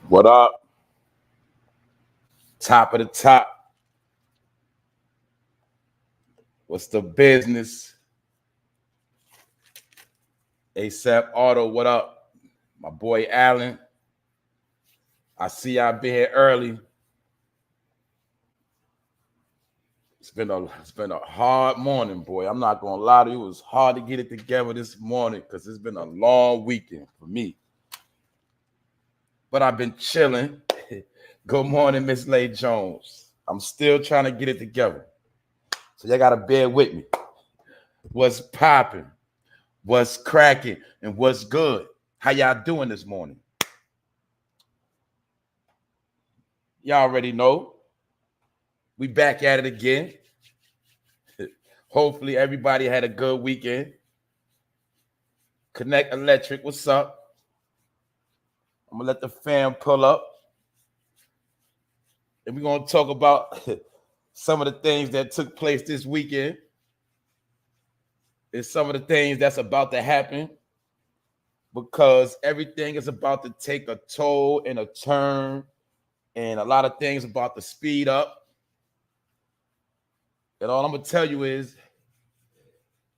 What up? Top of the top. What's the business? ASAP Auto, what up? My boy Allen. I see y'all been here early. It's been a hard morning, boy. I'm not gonna lie to you. It was hard to get it together this morning because it's been a long weekend for me. But I've been chilling. Good morning, Miss Lay Jones. I'm still trying to get it together. So y'all gotta bear with me. What's popping? What's cracking? And what's good? How y'all doing this morning? Y'all already know. We back at it again. Hopefully everybody had a good weekend. Connect Electric, what's up? I'm gonna let the fam pull up. And we're gonna talk about some of the things that took place this weekend. And some of the things that's about to happen. Because everything is about to take a toll and a turn. And a lot of things about to speed up. And all I'm gonna tell you is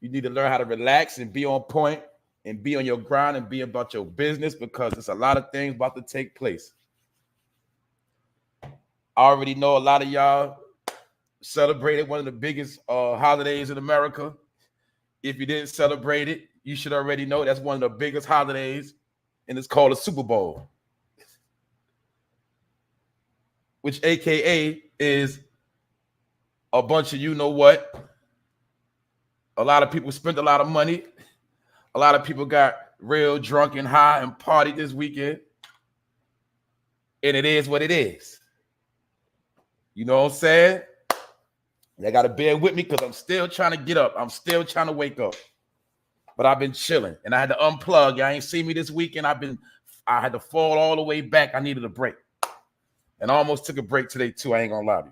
you need to learn how to relax and be on point and be on your grind and be about your business because there's a lot of things about to take place. I already know a lot of y'all celebrated one of the biggest holidays in America. If you didn't celebrate it, you should already know that's one of the biggest holidays, and it's called the Super Bowl, which AKA is a bunch of you know what. A lot of people spent a lot of money. A lot of people got real drunk and high and partied this weekend. And it is what it is. You know what I'm saying? They got to bear with me because I'm still trying to get up. I'm still trying to wake up. But I've been chilling. And I had to unplug. Y'all ain't see me this weekend. I had to fall all the way back. I needed a break. And I almost took a break today too. I ain't going to lie to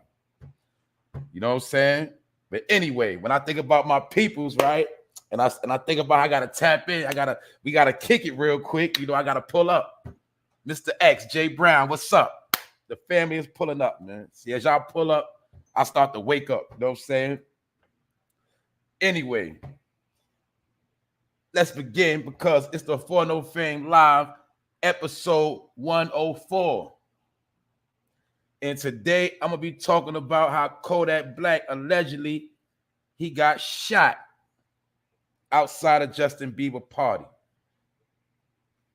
you. You know what I'm saying? But anyway, when I think about my peoples, right? And I think about I gotta tap in. We gotta kick it real quick. You know, I gotta pull up. Mr. X, J Brown, what's up? The family is pulling up, man. See, as y'all pull up, I start to wake up. You know what I'm saying? Anyway, let's begin because it's the For No Fame Live episode 104. And today I'm gonna be talking about how KODAKBLACK allegedly he got shot outside of Justin Bieber party.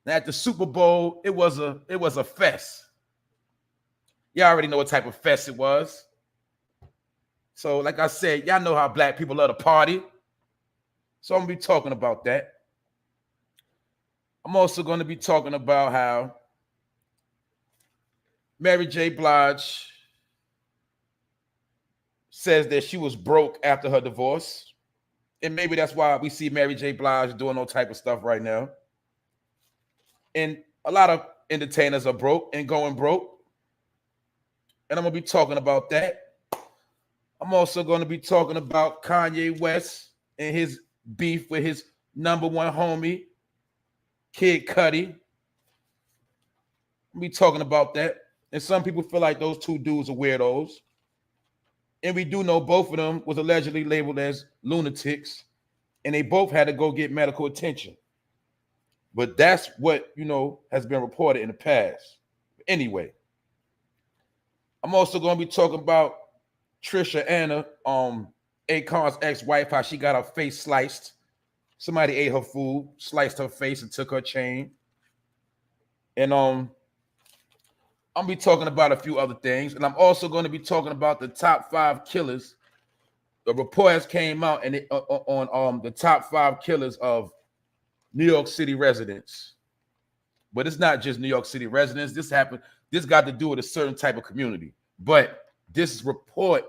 Now at the Super Bowl, it was a fest. Y'all already know what type of fest it was. So like I said, y'all know how black people love to party. So I'm gonna be talking about that. I'm also gonna be talking about how MARYJBLIGE says that she was broke after her divorce. And maybe that's why we see MARYJBLIGE doing all type of stuff right now. And a lot of entertainers are broke and going broke. And I'm going to be talking about that. I'm also going to be talking about Kanye West and his beef with his number one homie, KIDCUDI. I'll be talking about that. And some people feel like those two dudes are weirdos. And we do know both of them was allegedly labeled as lunatics. And they both had to go get medical attention. But that's what, you know, has been reported in the past. Anyway, I'm also going to be talking about TRICIA Anna, Akon's ex-wife, how she got her face sliced. Somebody ate her food, sliced her face, and took her chain. And I'm going to be talking about a few other things. And I'm also going to be talking about the top 5 killers. The report has came out and on the top 5 killers of New York City residents. But it's not just New York City residents. This happened. This got to do with a certain type of community. But this report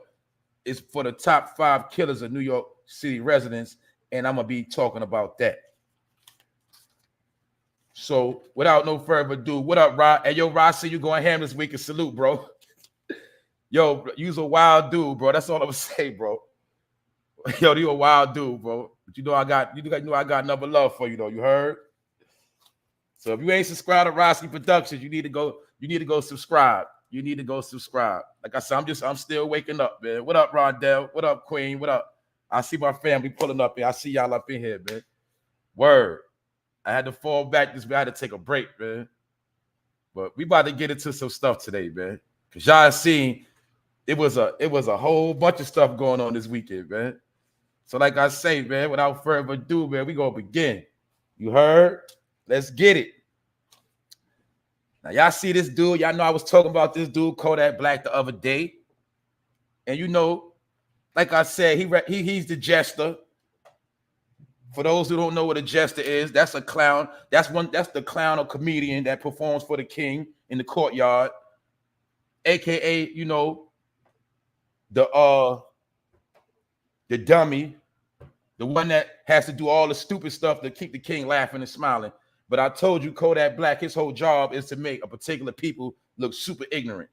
is for the top 5 killers of New York City residents, and I'm gonna be talking about that. So without no further ado, what up, Rod? Hey, yo, Rod, see you going ham this week, and salute, bro. Yo, you's a wild dude, bro. That's all I'm gonna say, bro. Yo, you a wild dude, bro. But you know I got another love for you, though. You heard? So if you ain't subscribed to Roski Productions, you need to go subscribe. You need to go subscribe. Like I said, I'm still waking up, man. What up, Rondell? What up, Queen? What up? I see my family pulling up here. I see y'all up in here, man. Word. I had to fall back this way. I had to take a break, man. But we about to get into some stuff today, man. Cause y'all seen it was a whole bunch of stuff going on this weekend, man. So like I say, man, without further ado, man, we gonna begin. You heard? Let's get it. Now y'all see this dude. Y'all know I was talking about this dude KODAKBLACK the other day, and you know, like I said, he's the jester. For those who don't know what a jester is, that's a clown. That's the clown or comedian that performs for the king in the courtyard, aka, you know, the dummy, the one that has to do all the stupid stuff to keep the king laughing and smiling. But I told you, KODAKBLACK, his whole job is to make a particular people look super ignorant,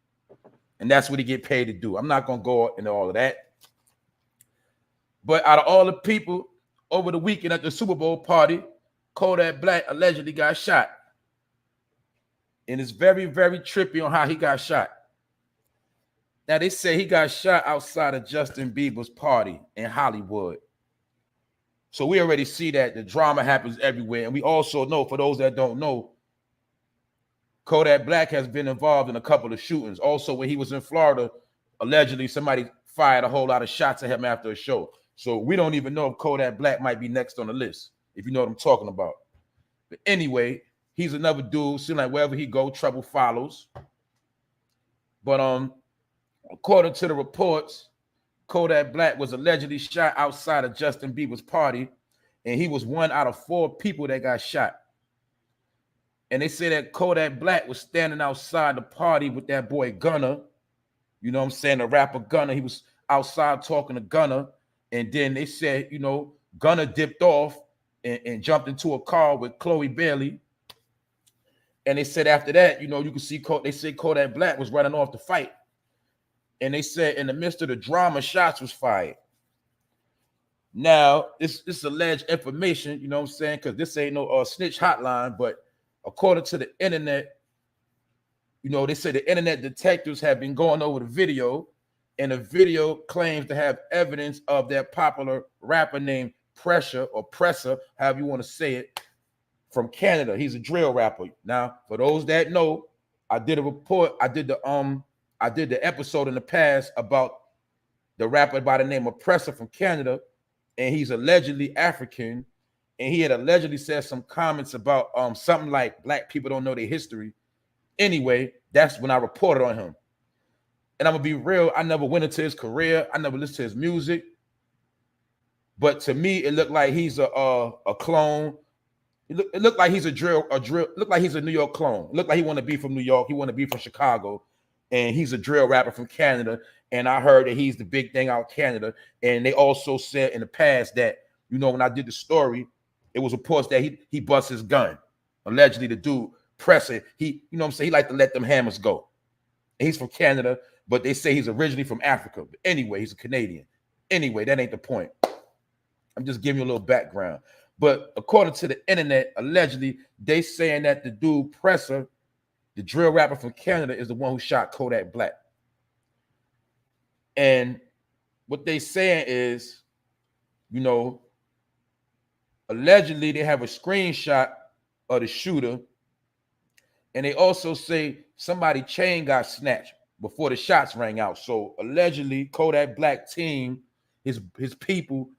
and that's what he get paid to do. I'm not gonna go into all of that. But out of all the people over the weekend at the Super Bowl party, KODAKBLACK allegedly got shot. And it's very, very trippy on how he got shot. Now, they say he got shot outside of Justin Bieber's party in Hollywood. So we already see that the drama happens everywhere. And we also know, for those that don't know, KODAKBLACK has been involved in a couple of shootings. Also, when he was in Florida, allegedly somebody fired a whole lot of shots at him after a show. So we don't even know if KODAKBLACK might be next on the list, if you know what I'm talking about. But anyway, he's another dude. Seems like wherever he go, trouble follows. But according to the reports, KODAKBLACK was allegedly shot outside of Justin Bieber's party, and he was 1 out of 4 people that got shot. And they say that KODAKBLACK was standing outside the party with that boy Gunna. You know what I'm saying? The rapper Gunna. He was outside talking to Gunna. And then they said, you know, Gunna dipped off and jumped into a car with Chloe Bailey. And they said after that, you know, you can see, they said KODAKBLACK was running off to fight. And they said in the midst of the drama, shots was fired. Now, this alleged information, you know what I'm saying? Because this ain't no snitch hotline, but according to the internet, you know, they say the internet detectives have been going over the video, and the video claims to have evidence of that popular rapper named Pressure, or Presser, however you want to say it, from Canada. He's a drill rapper. Now, for those that know, I did a report. I did the episode in the past about the rapper by the name of Presser from Canada, and he's allegedly African, and he had allegedly said some comments about something like black people don't know their history. Anyway, that's when I reported on him. And I'm gonna be real, I never went into his career. I never listened to his music. But to me, it looked like he's a clone. It looked like he's looked like he's a New York clone. It looked like he want to be from New York. He want to be from Chicago. And he's a drill rapper from Canada. And I heard that he's the big thing out in Canada. And they also said in the past that, you know, when I did the story, it was reports that he bust his gun. Allegedly, the dude, Presser, you know what I'm saying? He like to let them hammers go. And he's from Canada, but they say he's originally from Africa. But anyway, he's a Canadian. Anyway, that ain't the point. I'm just giving you a little background. But according to the internet, allegedly, they saying that the dude Presser, the drill rapper from Canada, is the one who shot KODAKBLACK. And what they saying is, you know, allegedly they have a screenshot of the shooter, and they also say somebody's chain got snatched before the shots rang out. So allegedly, KODAKBLACK team, his people,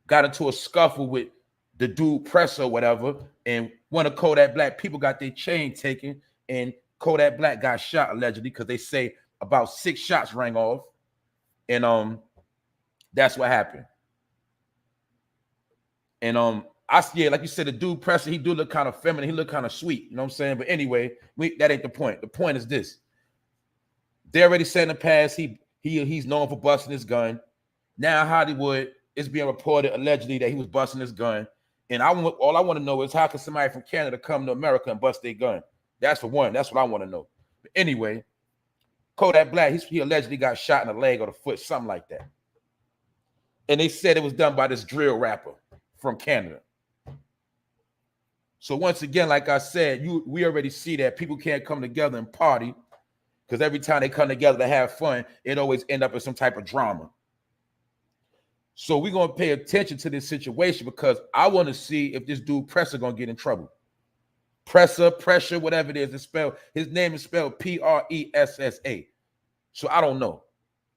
got into a scuffle with the dude Presser or whatever, and one of KODAKBLACK people got their chain taken, and KODAKBLACK got shot allegedly, because they say about 6 shots rang off, and that's what happened. And Yeah, like you said, the dude Pressa, he do look kind of feminine. He look kind of sweet. You know what I'm saying? But anyway, that ain't the point. The point is this. They already said in the past he's known for busting his gun. Now Hollywood is being reported allegedly that he was busting his gun. And all I want to know is how can somebody from Canada come to America and bust their gun? That's for one. That's what I want to know. But anyway, Kodak Black, he allegedly got shot in the leg or the foot, something like that. And they said it was done by this drill rapper from Canada. So once again, like I said, we already see that people can't come together and party because every time they come together to have fun, it always end up in some type of drama. So we're going to pay attention to this situation because I want to see if this dude Pressa going to get in trouble. Pressure, whatever it is, his name is spelled Pressa. So I don't know.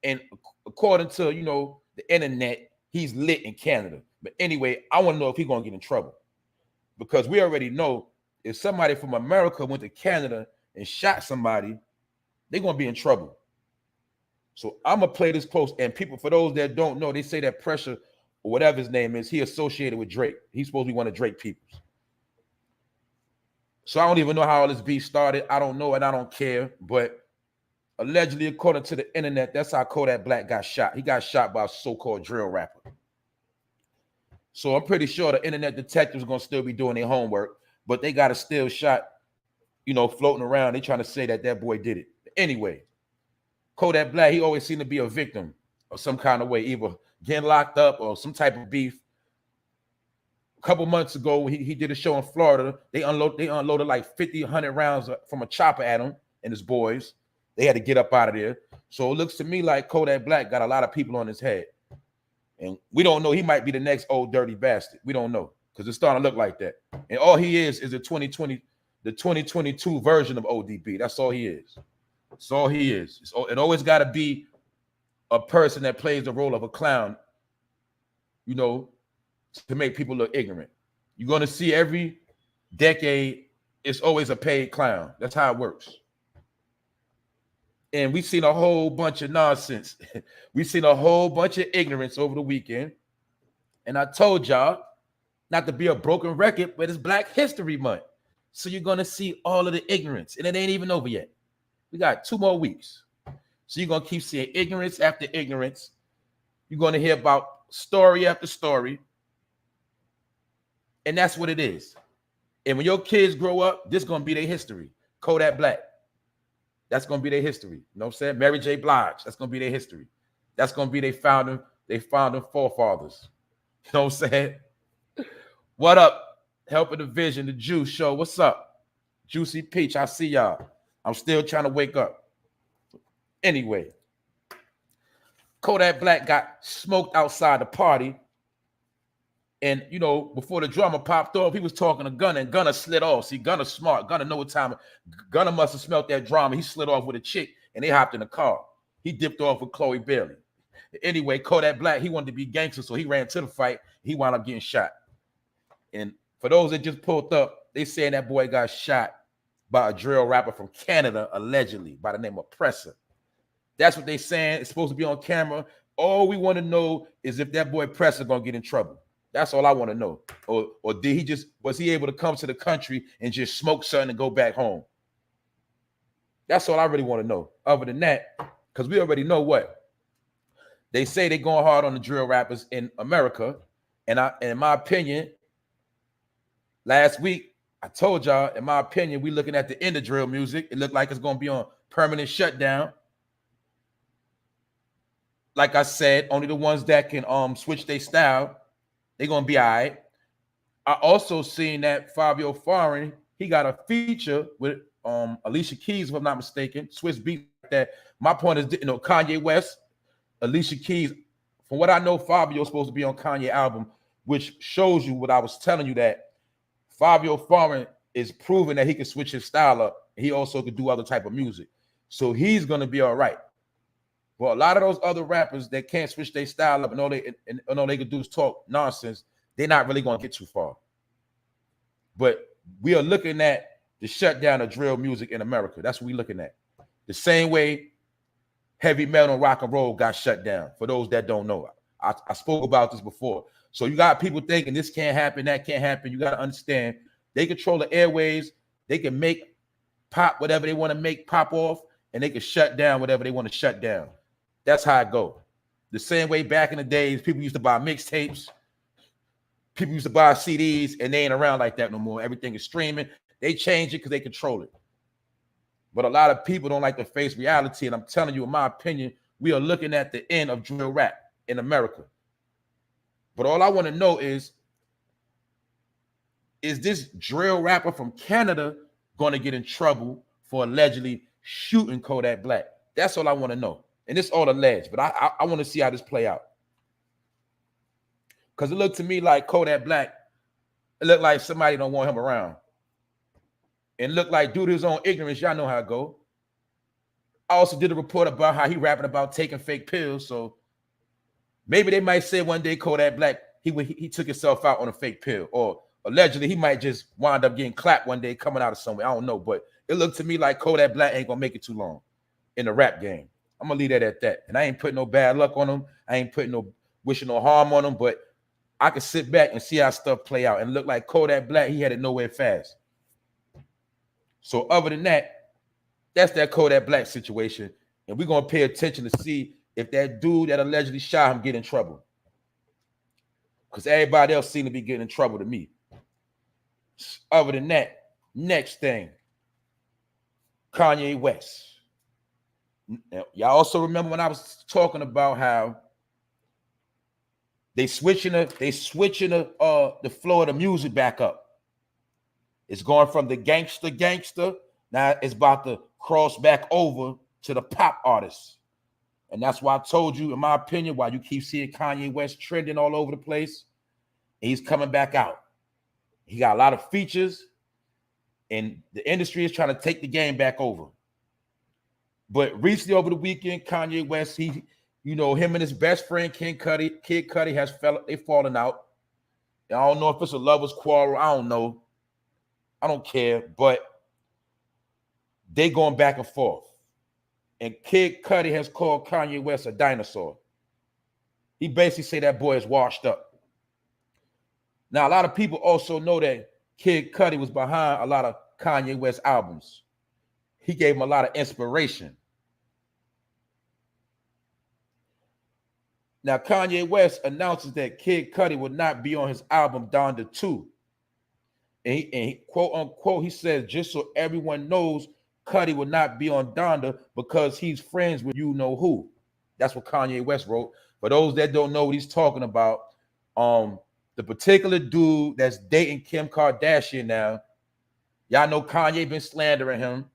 And according to, the internet, he's lit in Canada. But anyway, I want to know if he's going to get in trouble. Because we already know if somebody from America went to Canada and shot somebody, they're going to be in trouble. So I'm going to play this close. And people, for those that don't know, they say that Pressure, or whatever his name is, he associated with Drake. He's supposed to be one of Drake peoples. So I don't even know how all this beef started. I don't know and I don't care. But allegedly, according to the internet, that's how Kodak Black got shot. He got shot by a so-called drill rapper. So I'm pretty sure the internet detectives are going to still be doing their homework, but they got a still shot, floating around. They trying to say that boy did it. Anyway, Kodak Black, he always seemed to be a victim of some kind of way, either getting locked up or some type of beef. A couple months ago, he did a show in Florida. They unloaded like 50, 100 rounds from a chopper at him and his boys. They had to get up out of there. So it looks to me like Kodak Black got a lot of people on his head. And we don't know. He might be the next old dirty bastard. We don't know because it's starting to look like that. And all he is the 2022 version of ODB. That's all he is. That's all he is. It always got to be a person that plays the role of a clown, to make people look ignorant. You're going to see every decade, it's always a paid clown. That's how it works. And we've seen a whole bunch of nonsense. We've seen a whole bunch of ignorance over the weekend. And I told y'all not to be a broken record, but it's Black History Month. So you're going to see all of the ignorance. And it ain't even over yet. We got 2 more weeks. So you're going to keep seeing ignorance after ignorance. You're going to hear about story after story. And that's what it is. And when your kids grow up, this is going to be their history. Kodak Black. That's going to be their history. You know what I'm saying? MARYJBLIGE. That's going to be their history. That's going to be their founding forefathers. You know what I'm saying? What up? Helping the Vision, the Juice Show. What's up? Juicy Peach, I see y'all. I'm still trying to wake up. Anyway, Kodak Black got smoked outside the party. And, before the drama popped off, he was talking to Gunna, and Gunna slid off. See, Gunna's smart. Gunna know what time. Gunna must have smelt that drama. He slid off with a chick, and they hopped in the car. He dipped off with Chloe Bailey. Anyway, Kodak Black, he wanted to be gangster, so he ran to the fight. He wound up getting shot. And for those that just pulled up, they saying that boy got shot by a drill rapper from Canada, allegedly, by the name of Pressa. That's what they saying. It's supposed to be on camera. All we want to know is if that boy Pressa gonna get in trouble. That's all I want to know. Or was he able to come to the country and just smoke something and go back home? That's all I really want to know. Other than that, because we already know what. They say they're going hard on the drill rappers in America. And in my opinion, last week, I told y'all, in my opinion, we looking at the end of drill music. It looked like it's going to be on permanent shutdown. Like I said, only the ones that can switch their style, they're going to be all right. I also seen that Fabio Foreign, he got a feature with Alicia Keys, if I'm not mistaken, Swiss Beat. That my point is, Kanye West, Alicia Keys. From what I know, Fabio's supposed to be on Kanye album, which shows you what I was telling you, that Fabio Foreign is proving that he can switch his style up. He also could do other type of music. So he's going to be all right. But a lot of those other rappers that can't switch their style up and all they can do is talk nonsense, they're not really going to get too far. But we are looking at the shutdown of drill music in America. That's what we're looking at. The same way heavy metal and rock and roll got shut down, for those that don't know. I spoke about this before. So you got people thinking this can't happen, that can't happen. You got to understand they control the airways. They can make pop whatever they want to make pop off, and they can shut down whatever they want to shut down. That's how it go. The same way back in the days, people used to buy mixtapes. People used to buy CDs, and they ain't around like that no more. Everything is streaming. They change it because they control it. But a lot of people don't like to face reality, and I'm telling you, in my opinion, we are looking at the end of drill rap in America. But all I want to know is this drill rapper from Canada going to get in trouble for allegedly shooting Kodak Black? That's all I want to know. And it's all alleged, but I want to see how this play out. Because it looked to me like Kodak Black, it looked like somebody don't want him around. And looked like due to his own ignorance, y'all know how it go. I also did a report about how he rapping about taking fake pills. So maybe they might say one day Kodak Black, he took himself out on a fake pill. Or allegedly he might just wind up getting clapped one day coming out of somewhere. I don't know. But it looked to me like Kodak Black ain't going to make it too long in the rap game. I'm going to leave that at that. And I ain't putting no bad luck on him. I ain't putting no wishing no harm on him. But I can sit back and see how stuff play out. And look like Kodak Black, he had it nowhere fast. So other than that, that's that Kodak Black situation. And we're going to pay attention to see if that dude that allegedly shot him get in trouble. Because everybody else seemed to be getting in trouble to me. Other than that, next thing, Kanye West. Y'all also remember when I was talking about how they switching the flow of the music back up. It's going from the gangster. Now it's about to cross back over to the pop artists. And that's why I told you, in my opinion, why you keep seeing Kanye West trending all over the place. And he's coming back out. He got a lot of features, and the industry is trying to take the game back over. But recently over the weekend, Kanye West, him and his best friend, Kid Cudi, they fallen out. And I don't know if it's a lover's quarrel. I don't know. I don't care, but they going back and forth. And Kid Cudi has called Kanye West a dinosaur. He basically say that boy is washed up. Now, a lot of people also know that Kid Cudi was behind a lot of Kanye West albums. He gave him a lot of inspiration. Now, Kanye West announces that Kid Cudi will not be on his album Donda 2. And he quote unquote, he says, just so everyone knows, Cudi will not be on Donda because he's friends with you know who. That's what Kanye West wrote. For those that don't know what he's talking about, the particular dude that's dating Kim Kardashian now, y'all know Kanye been slandering him,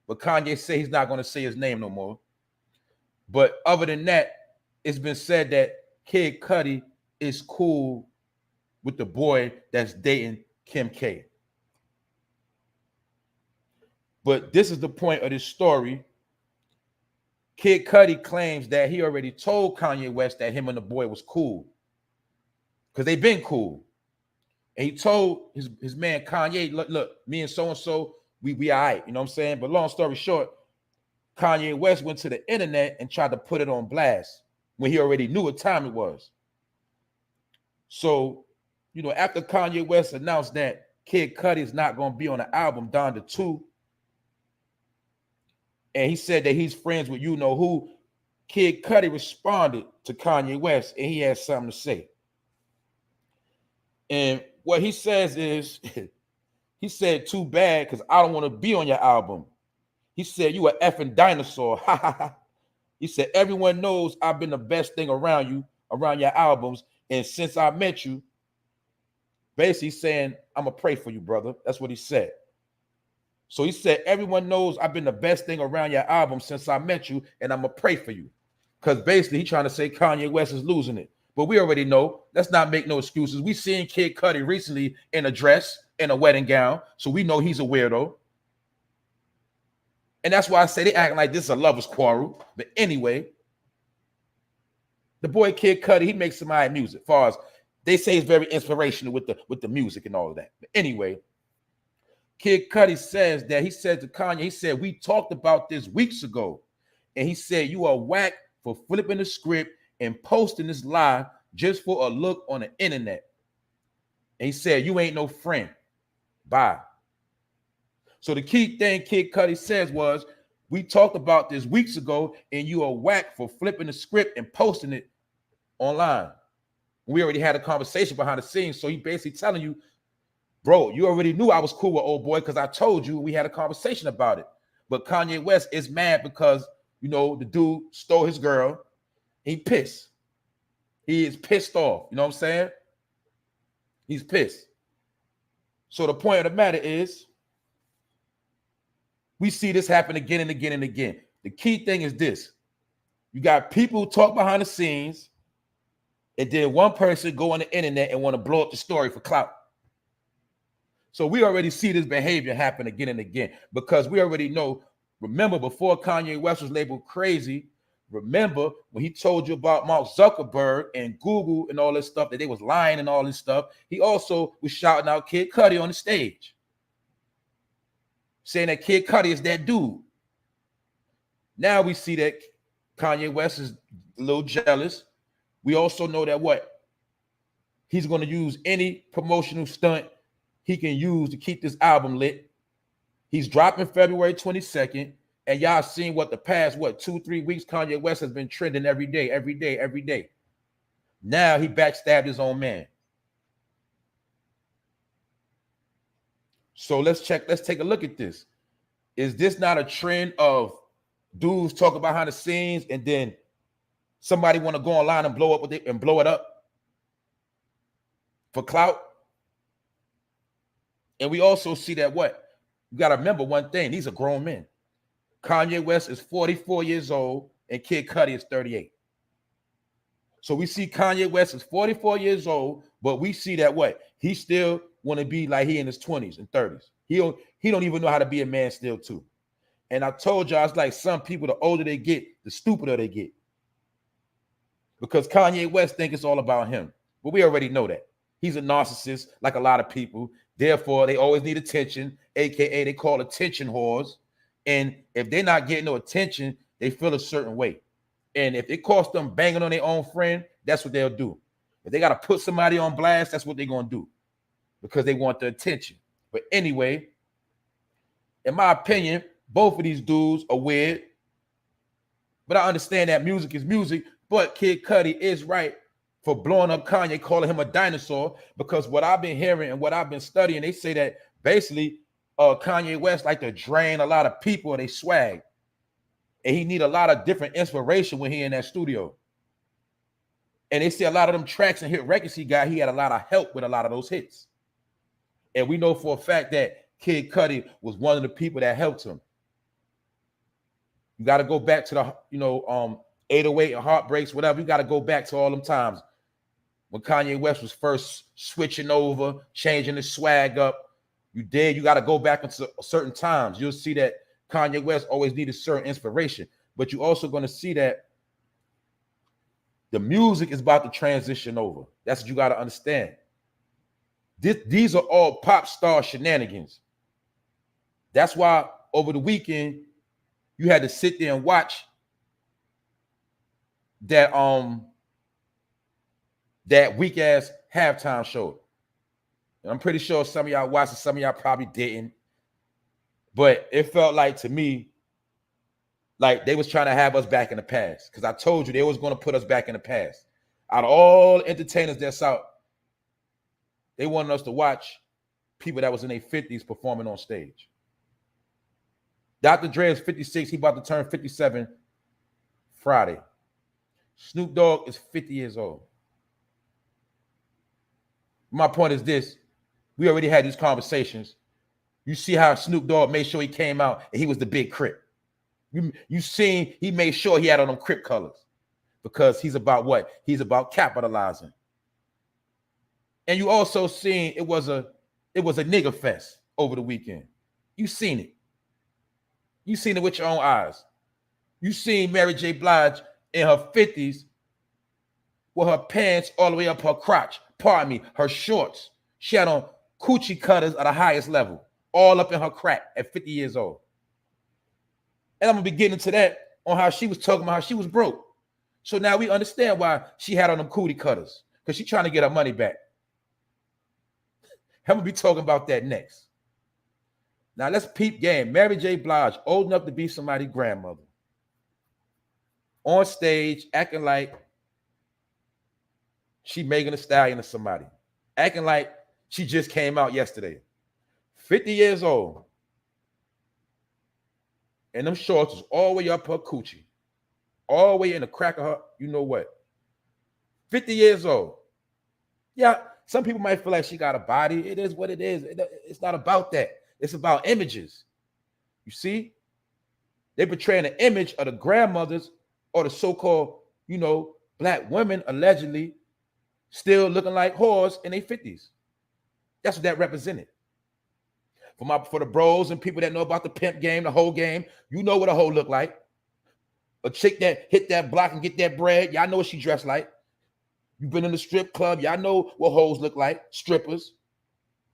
but Kanye say he's not going to say his name no more. But other than that, it's been said that Kid Cudi is cool with the boy that's dating Kim K. But this is the point of this story. Kid Cudi claims that he already told Kanye West that him and the boy was cool because they've been cool. And he told his man Kanye, look, me and so-and-so, we all right, you know what I'm saying? But long story short, Kanye West went to the internet and tried to put it on blast when he already knew what time it was. So, after Kanye West announced that Kid Cudi is not going to be on the album Donda 2, and he said that he's friends with you know who, Kid Cudi responded to Kanye West, and he had something to say. And what he says is, he said, too bad, because I don't want to be on your album. He said, you a effing dinosaur. He said, everyone knows I've been the best thing around you, around your albums, and since I met you, basically saying, I'm going to pray for you, brother. That's what he said. So he said, everyone knows I've been the best thing around your album since I met you, and I'm going to pray for you. Because basically he's trying to say Kanye West is losing it. But we already know. Let's not make no excuses. We seen Kid Cudi recently in a dress, in a wedding gown, so we know he's a weirdo. And that's why I say they acting like this is a lover's quarrel. But anyway, the boy Kid Cudi, he makes some high music. As far as they say, it's very inspirational with the music and all of that. But anyway, Kid Cudi says that he said to Kanye, he said, we talked about this weeks ago. And he said, you are whack for flipping the script and posting this lie just for a look on the internet. And he said, you ain't no friend. Bye. So the key thing Kid Cudi says was, we talked about this weeks ago, and you are whack for flipping the script and posting it online. We already had a conversation behind the scenes. So he basically telling you, bro, you already knew I was cool with old boy because I told you we had a conversation about it. But Kanye West is mad because, you know, the dude stole his girl. He pissed. He is pissed off. You know what I'm saying? He's pissed. So the point of the matter is, we see this happen again and again and again. The key thing is this. You got people who talk behind the scenes, and then one person go on the internet and want to blow up the story for clout. So we already see this behavior happen again and again because we already know. Remember, before Kanye West was labeled crazy, remember when he told you about Mark Zuckerberg and Google and all this stuff, that they was lying and all this stuff, he also was shouting out Kid Cudi on the stage, saying that Kid Cudi is that dude. Now we see that Kanye West is a little jealous. We also know that what? He's going to use any promotional stunt he can use to keep this album lit. He's dropping February 22nd, and y'all seen what the past, 2-3 weeks, Kanye West has been trending every day, every day, every day. Now he backstabbed his own man. So let's take a look at this. Is this not a trend of dudes talking behind the scenes and then somebody want to go online and blow up with it and blow it up for clout? And we also see that what? You got to remember one thing. These are grown men. Kanye West is 44 years old and Kid Cudi is 38. So we see Kanye West is 44 years old, but we see that what? He still want to be like he in his 20s and 30s. He don't even know how to be a man still too. And I told y'all, it's like some people, the older they get, the stupider they get. Because Kanye West think it's all about him. But we already know that. He's a narcissist like a lot of people. Therefore, they always need attention, aka they call attention whores. And if they're not getting no attention, they feel a certain way. And if it costs them banging on their own friend, that's what they'll do. If they got to put somebody on blast, that's what they're going to do because they want the attention. But anyway, in my opinion, both of these dudes are weird. But I understand that music is music. But Kid Cudi is right for blowing up Kanye, calling him a dinosaur, because what I've been hearing and what I've been studying, they say that basically Kanye West like to drain a lot of people and they swag. And he need a lot of different inspiration when he in that studio. And they say a lot of them tracks and hit records he got, he had a lot of help with a lot of those hits. And we know for a fact that Kid Cudi was one of the people that helped him. You got to go back to the, 808 and Heartbreaks, whatever. You got to go back to all them times when Kanye West was first switching over, changing his swag up. You got to go back into certain times. You'll see that Kanye West always needed certain inspiration. But you're also going to see that the music is about to transition over. That's what you got to understand. These are all pop star shenanigans. That's why over the weekend, you had to sit there and watch that weak ass halftime show. And I'm pretty sure some of y'all watched it, some of y'all probably didn't. But it felt like to me, like they was trying to have us back in the past. Because I told you they was going to put us back in the past. Out of all entertainers that's out, they wanted us to watch people that was in their 50s performing on stage. DR.DRE is 56. He about to turn 57 Friday. Snoop Dogg is 50 years old. My point is this. We already had these conversations. You see how Snoop Dogg made sure he came out and he was the big Crip. You seen he made sure he had on them Crip colors because he's about what? He's about capitalizing. And you also seen it was a nigga fest over the weekend. You seen it. You seen it with your own eyes. You seen MARYJBLIGE in her 50s with her pants all the way up her crotch. Pardon me, her shorts. She had on coochie cutters at the highest level, all up in her crack at 50 years old. And I'm going to be getting into that on how she was talking about how she was broke. So now we understand why she had on them cootie cutters, because she's trying to get her money back. I'm gonna be talking about that next. Now let's peep game. Mary J. Blige, old enough to be somebody's grandmother, on stage acting like she Megan Thee Stallion or somebody, acting like she just came out yesterday. 50 years old, and them shorts was all the way up her coochie, all the way in the crack of her, you know what? 50 years old. Yeah, some people might feel like she got a body. It is what it is. It's not about that. It's about images. You see? They're portraying an image of the grandmothers or the so-called, you know, black women allegedly still looking like whores in their 50s. That's what that represented. For the bros and people that know about the pimp game, the whole game, you know what a hoe look like. A chick that hit that block and get that bread, y'all know what she dressed like. You've been in the strip club, y'all know what hoes look like, strippers.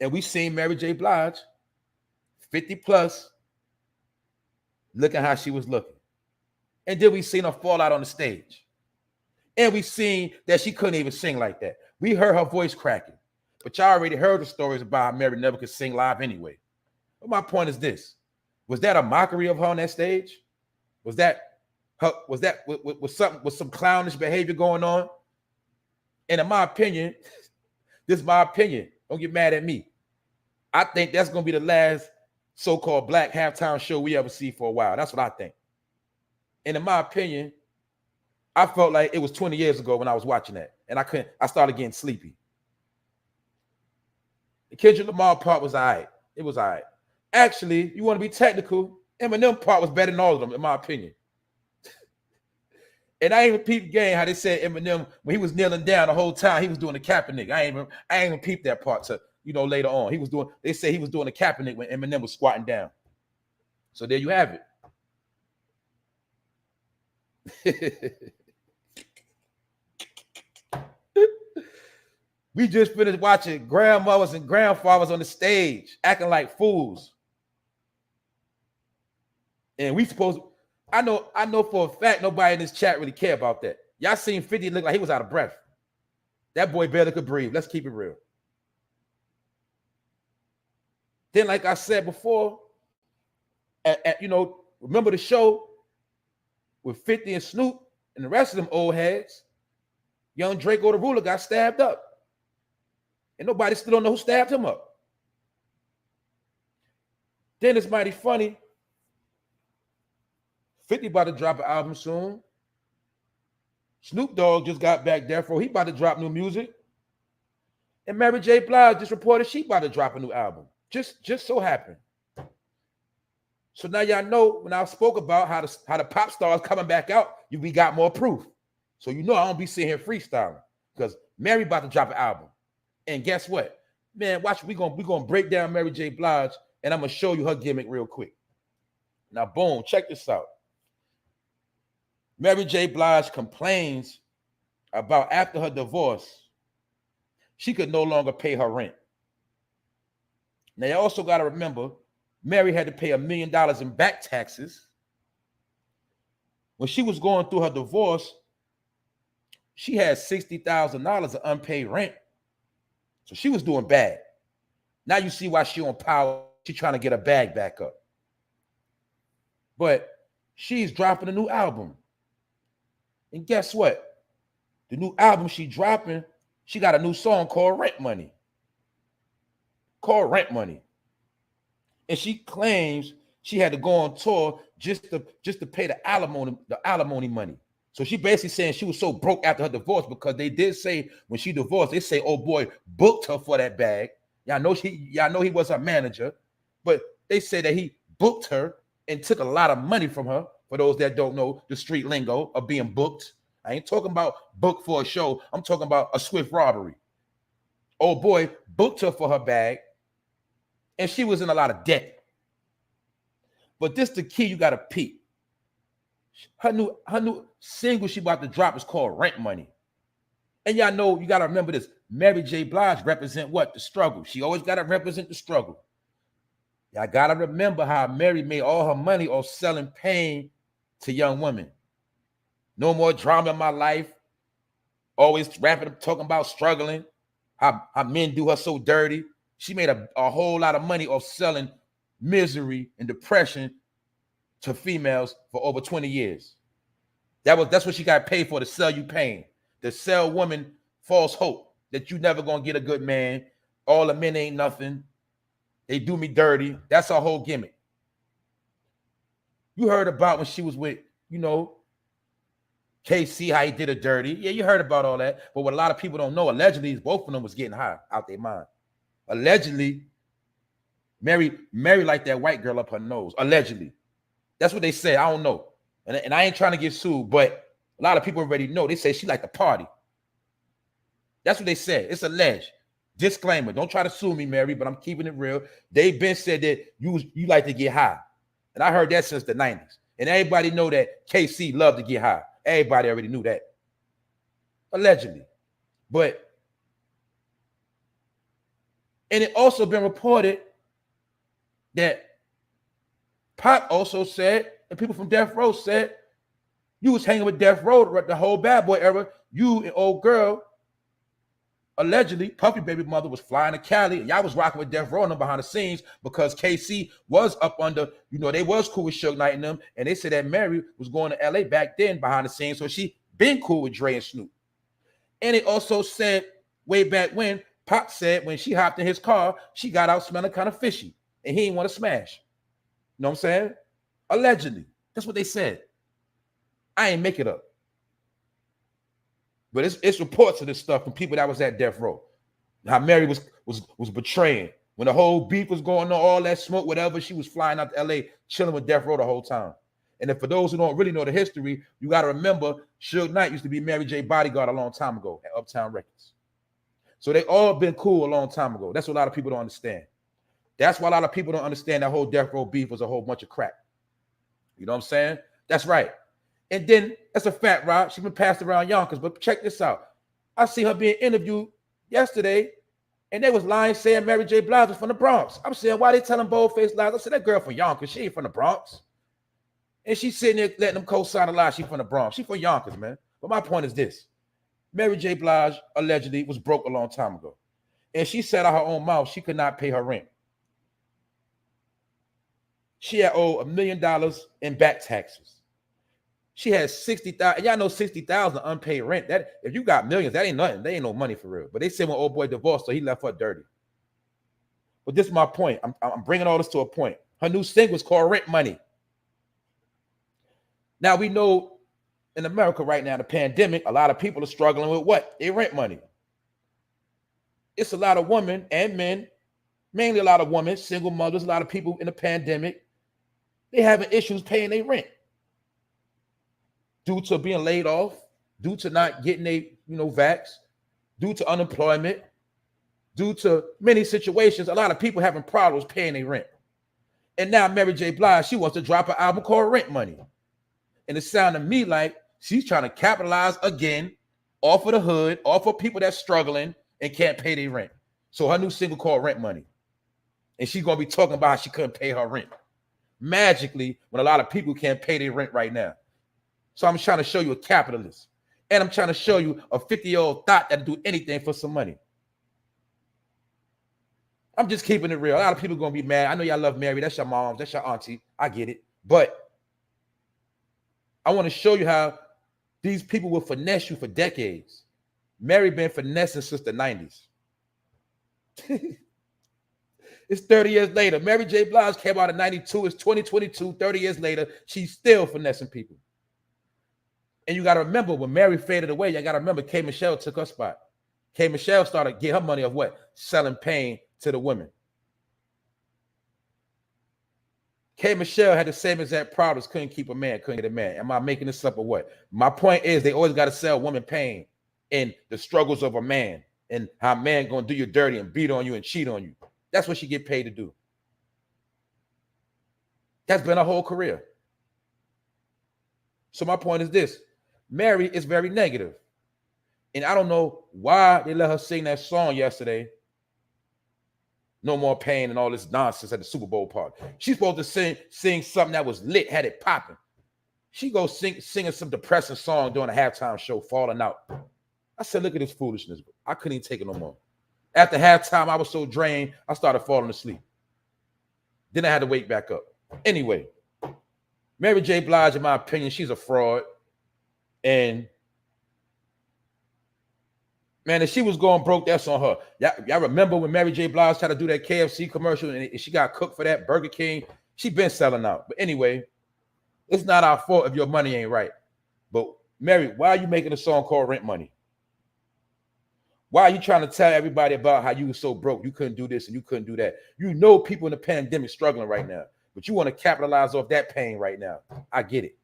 And we seen Mary J. Blige, 50 plus, looking how she was looking. And then we seen her fall out on the stage. And we seen that she couldn't even sing like that. We heard her voice cracking. But y'all already heard the stories about how Mary never could sing live anyway. But my point is this. Was that a mockery of her on that stage? Was that her, was some clownish behavior going on? And in my opinion, this is my opinion. Don't get mad at me. I think that's going to be the last so-called black halftime show we ever see for a while. That's what I think. And in my opinion, I felt like it was 20 years ago when I was watching that. And I started getting sleepy. The Kendrick Lamar part was all right. It was all right. Actually, you want to be technical, Eminem part was better than all of them, in my opinion. And I even peeped game how they said Eminem, when he was kneeling down the whole time, he was doing the Kaepernick. I ain't even peeped that part to, you know, later on. They say he was doing the Kaepernick when Eminem was squatting down. So there you have it. We just finished watching grandmothers and grandfathers on the stage acting like fools. And we supposed, I know for a fact nobody in this chat really care about that. Y'all seen 50 look like he was out of breath. That boy barely could breathe. Let's keep it real. Then, like I said before, you know, remember the show with 50 and Snoop and the rest of them old heads? Young Draco the Ruler got stabbed up. And nobody still don't know who stabbed him up. Then it's mighty funny. 50 about to drop an album soon. Snoop Dogg just got back there for he about to drop new music. And Mary J. Blige just reported she about to drop a new album. Just so happened. So now y'all know when I spoke about how the pop stars coming back out, we got more proof. So you know I don't be sitting here freestyling because Mary about to drop an album. And guess what? Man, watch, we gonna break down Mary J. Blige, and I'm gonna show you her gimmick real quick. Now, boom, check this out. Mary J. Blige complains about after her divorce, she could no longer pay her rent. Now, you also got to remember, Mary had to pay $1 million in back taxes. When she was going through her divorce, she had $60,000 of unpaid rent. So she was doing bad. Now you see why she on power. She's trying to get her bag back up. But she's dropping a new album. And guess what? The new album she dropping, she got a new song called Rent Money. And she claims she had to go on tour just to pay the alimony money. So she basically saying she was so broke after her divorce because they did say when she divorced, they say, oh boy, booked her for that bag. Y'all know he was her manager, but they say that he booked her and took a lot of money from her. For those that don't know the street lingo of being booked. I ain't talking about booked for a show. I'm talking about a swift robbery. Oh boy, booked her for her bag. And she was in a lot of debt. But this the key you got to peep. Her new single she about to drop is called Rent Money. And y'all know, you got to remember this. Mary J. Blige represent what? The struggle. She always got to represent the struggle. Y'all got to remember how Mary made all her money off selling pain to young women. No more drama in my life. Always rapping, talking about struggling. How men do her so dirty. She made a whole lot of money off selling misery and depression to females for over 20 years. That's what she got paid for, to sell you pain, to sell women false hope that you never gonna get a good man. All the men ain't nothing. They do me dirty. That's her whole gimmick. You heard about when she was with, KC, how he did her dirty. Yeah, you heard about all that. But what a lot of people don't know, allegedly, is both of them was getting high out their mind. Allegedly, Mary liked that white girl up her nose. Allegedly. That's what they say. I don't know. And I ain't trying to get sued, but a lot of people already know. They say she liked to party. That's what they said. It's alleged. Disclaimer. Don't try to sue me, Mary, but I'm keeping it real. They've been said that you like to get high. And I heard that since the 90s. And everybody know that KC loved to get high. Everybody already knew that. Allegedly. And it also been reported that Pop also said, and people from Death Row said, you was hanging with Death Row the whole Bad Boy era. You and old girl, allegedly, Puffy baby mother was flying to Cali, and y'all was rocking with Death Row and them behind the scenes because KC was up under, they was cool with Suge Knight and them, and they said that Mary was going to LA back then behind the scenes, so she been cool with Dre and Snoop. And it also said way back when, Pop said when she hopped in his car, she got out smelling kind of fishy, and he didn't want to smash. You know what I'm saying? Allegedly. That's what they said. I ain't make it up. But it's reports of this stuff from people that was at Death Row. How Mary was betraying. When the whole beef was going on, all that smoke, whatever, she was flying out to LA, chilling with Death Row the whole time. And then for those who don't really know the history, you got to remember Suge Knight used to be Mary J. bodyguard a long time ago at Uptown Records. So they all been cool a long time ago. That's what a lot of people don't understand. That's why a lot of people don't understand that whole Death Row beef was a whole bunch of crap. You know what I'm saying? That's right. And then, that's a fact, Rob. She's been passed around Yonkers. But check this out. I see her being interviewed yesterday, and they was lying saying Mary J. Blige was from the Bronx. I'm saying, why they telling bold-faced lies? I said, that girl from Yonkers, she ain't from the Bronx. And she's sitting there letting them co-sign a lie. She from the Bronx. She from Yonkers, man. But my point is this. Mary J. Blige allegedly was broke a long time ago. And she said out her own mouth she could not pay her rent. She had owed $1 million in back taxes. She had 60,000. Y'all know 60,000 unpaid rent. That if you got millions, that ain't nothing. They ain't no money for real. But they said when old boy divorced, so he left her dirty. But this is my point. I'm bringing all this to a point. Her new single is called Rent Money. Now we know in America right now, the pandemic, a lot of people are struggling with what? Their rent money. It's a lot of women and men, mainly a lot of women, single mothers, a lot of people in the pandemic. They having issues paying their rent. Due to being laid off, due to not getting a, vax, due to unemployment, due to many situations, a lot of people having problems paying their rent. And now Mary J. Blige, she wants to drop an album called Rent Money. And it sounded to me like she's trying to capitalize again off of the hood, off of people that's struggling and can't pay their rent. So her new single called Rent Money. And she's going to be talking about how she couldn't pay her rent. Magically, when a lot of people can't pay their rent right now. So I'm trying to show you a capitalist. And I'm trying to show you a 50-year-old thought that'll do anything for some money. I'm just keeping it real. A lot of people are going to be mad. I know y'all love Mary. That's your mom. That's your auntie. I get it. But I want to show you how these people will finesse you for decades. Mary been finessing since the 90s. It's 30 years later. Mary J. Blige came out in 92. It's 2022. 30 years later, she's still finessing people. And you got to remember, when Mary faded away, you got to remember K. Michelle took her spot. K. Michelle started getting her money of what? Selling pain to the women. K. Michelle had the same exact problems, couldn't keep a man, couldn't get a man. Am I making this up or what? My point is they always got to sell women pain and the struggles of a man and how a man going to do you dirty and beat on you and cheat on you. That's what she get paid to do. That's been her whole career. So my point is this. Mary is very negative. And I don't know why they let her sing that song yesterday. No more pain and all this nonsense at the Super Bowl party. She's supposed to sing something that was lit, had it popping. She goes singing some depressing song during a halftime show, falling out. I said, look at this foolishness. I couldn't even take it no more. After halftime, I was so drained, I started falling asleep. Then I had to wake back up. Anyway, Mary J. Blige, in my opinion, she's a fraud. And man, if she was going broke, that's on her. Y'all remember when Mary J. Blige tried to do that KFC commercial and she got cooked for that, Burger King? She been selling out. But anyway, it's not our fault if your money ain't right. But Mary, why are you making a song called Rent Money? Why are you trying to tell everybody about how you were so broke? You couldn't do this and you couldn't do that. You know people in the pandemic struggling right now, but you want to capitalize off that pain right now. I get it.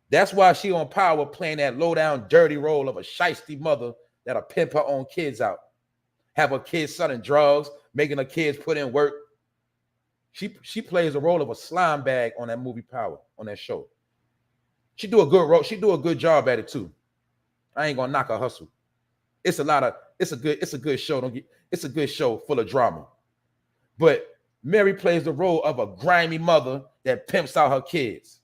That's why she on Power playing that low-down, dirty role of a shiesty mother that'll pimp her own kids out, have her kids selling drugs, making her kids put in work. She plays the role of a slime bag on that movie Power, on that show. She do a good role. She do a good job at it too. I ain't gonna knock her hustle. It's a good show. It's a good show full of drama. But Mary plays the role of a grimy mother that pimps out her kids.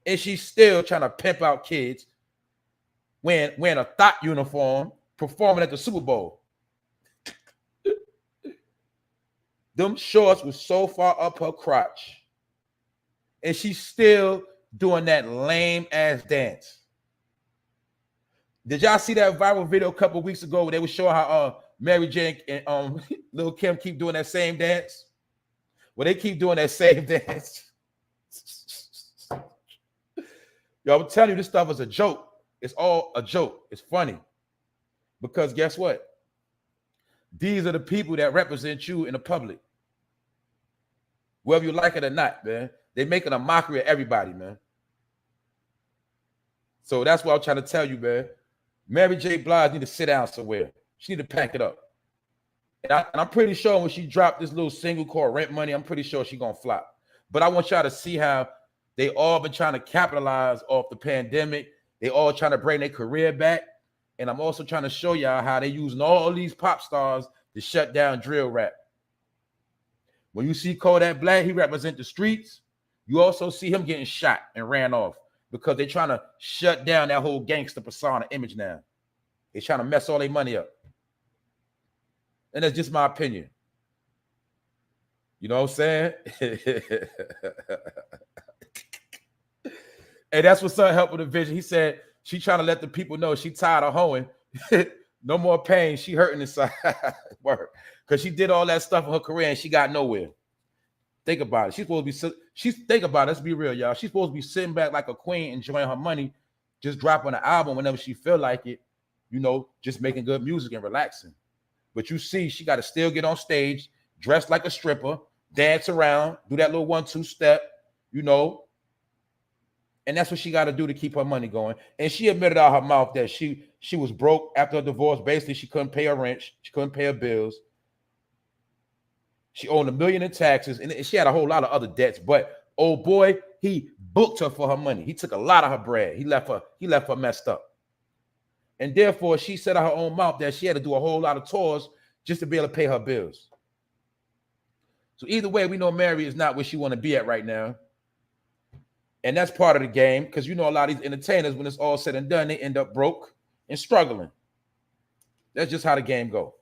And she's still trying to pimp out kids wearing a thought uniform, performing at the Super Bowl. Them shorts were so far up her crotch. And she's still doing that lame ass dance. Did y'all see that viral video a couple of weeks ago where they were showing how Mary J and Lil Kim keep doing that same dance? Well, they keep doing that same dance. Yo, I'm telling you, this stuff is a joke. It's all a joke. It's funny. Because guess what? These are the people that represent you in the public. Whether you like it or not, man. They're making a mockery of everybody, man. So that's what I'm trying to tell you, man. Mary J. Blige need to sit down somewhere. She need to pack it up. And I'm pretty sure when she dropped this little single called Rent Money, I'm pretty sure she's going to flop. But I want y'all to see how they all been trying to capitalize off the pandemic. They all trying to bring their career back. And I'm also trying to show y'all how they using all these pop stars to shut down drill rap. When you see KODAKBLACK, he represent the streets. You also see him getting shot and ran off because they're trying to shut down that whole gangster persona image now. They're trying to mess all their money up. And that's just my opinion. You know what I'm saying? And that's what's up, help with the vision. He said she trying to let the people know she tired of hoeing. No more pain. She hurting inside. Because she did all that stuff in her career and she got nowhere. Think about it. She's supposed to be, think about it. Let's be real, y'all. She's supposed to be sitting back like a queen, enjoying her money, just dropping an album whenever she feel like it, you know, just making good music and relaxing. But you see, she got to still get on stage, dress like a stripper, dance around, do that little 1-2 step, you know. And that's what she got to do to keep her money going. And she admitted out her mouth that she was broke after a divorce. Basically, she couldn't pay her rent. She couldn't pay her bills. She owned $1 million in taxes, and she had a whole lot of other debts. But old boy, he booked her for her money. He took a lot of her bread. He left her messed up. And therefore, she said out her own mouth that she had to do a whole lot of tours just to be able to pay her bills. So either way, we know Mary is not where she want to be at right now. And that's part of the game, because you know a lot of these entertainers, when it's all said and done, they end up broke and struggling. That's just how the game go.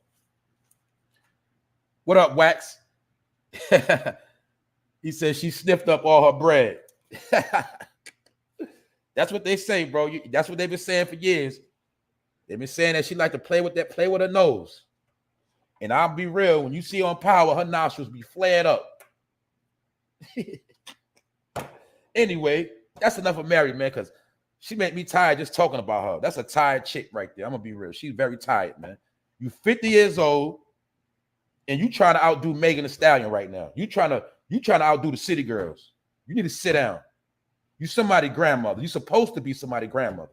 What up, Wax? He said she sniffed up all her bread. That's what they say, bro. That's what they've been saying for years. They've been saying that she like to play with her nose. And I'll be real, when you see on Power, her nostrils be flared up. Anyway, that's enough of Mary, man, because she made me tired just talking about her. That's a tired chick right there. I'm gonna be real. She's very tired, man. You 50 years old, and you trying to outdo Megan Thee Stallion right now. You trying to outdo the city girls. You need to sit down. You somebody's grandmother. You supposed to be somebody's grandmother.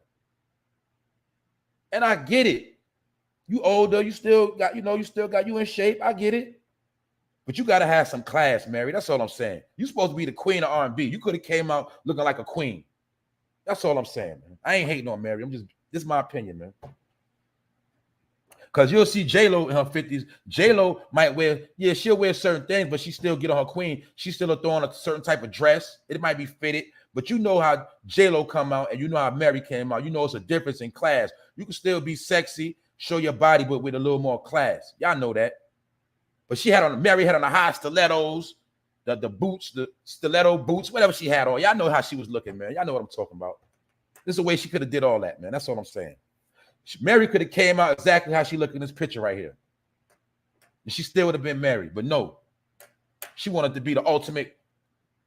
And I get it. You older, you still got you in shape. I get it. But you got to have some class, Mary. That's all I'm saying. You're supposed to be the queen of R&B. You could have came out looking like a queen. That's all I'm saying, man. I ain't hating on Mary. This is my opinion, man. Because you'll see J-Lo in her 50s. J-Lo might wear, yeah, she'll wear certain things, but she still get on her queen. She still throw on a certain type of dress. It might be fitted, but you know how J-Lo come out and you know how Mary came out. You know it's a difference in class. You can still be sexy, show your body, but with a little more class. Y'all know that. But she had on, Mary had on the high stilettos, the boots, the stiletto boots, whatever she had on. Y'all know how she was looking, man. Y'all know what I'm talking about. This is the way she could have did all that, man. That's all I'm saying. Mary could have came out exactly how she looked in this picture right here. And she still would have been Mary, but no. She wanted to be the ultimate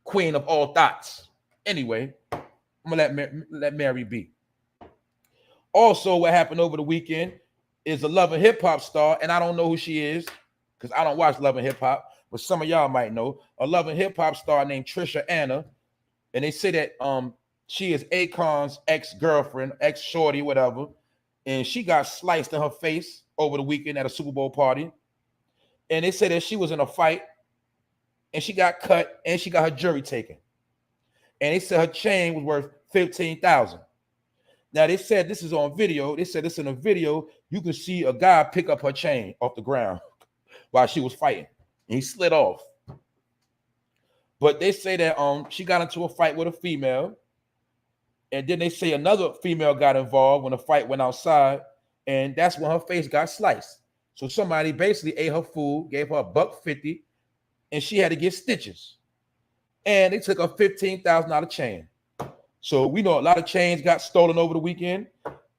queen of all thoughts. Anyway, I'm gonna let Mary be. Also, what happened over the weekend is a Love and Hip Hop star, and I don't know who she is because I don't watch Love and Hip Hop, but some of y'all might know a Love and Hip Hop star named TRICIA, and they say that she is Akon's ex-girlfriend, ex-shorty, whatever, and she got sliced in her face over the weekend at a Super Bowl party, and they say that she was in a fight, and she got cut, and she got her jewelry taken, and they said her chain was worth $15,000. Now, they said this is on video. They said this in a video. You can see a guy pick up her chain off the ground while she was fighting. And he slid off. But they say that she got into a fight with a female. And then they say another female got involved when the fight went outside. And that's when her face got sliced. So somebody basically ate her food, gave her $1.50, and she had to get stitches. And they took a $15,000 chain. So we know a lot of chains got stolen over the weekend.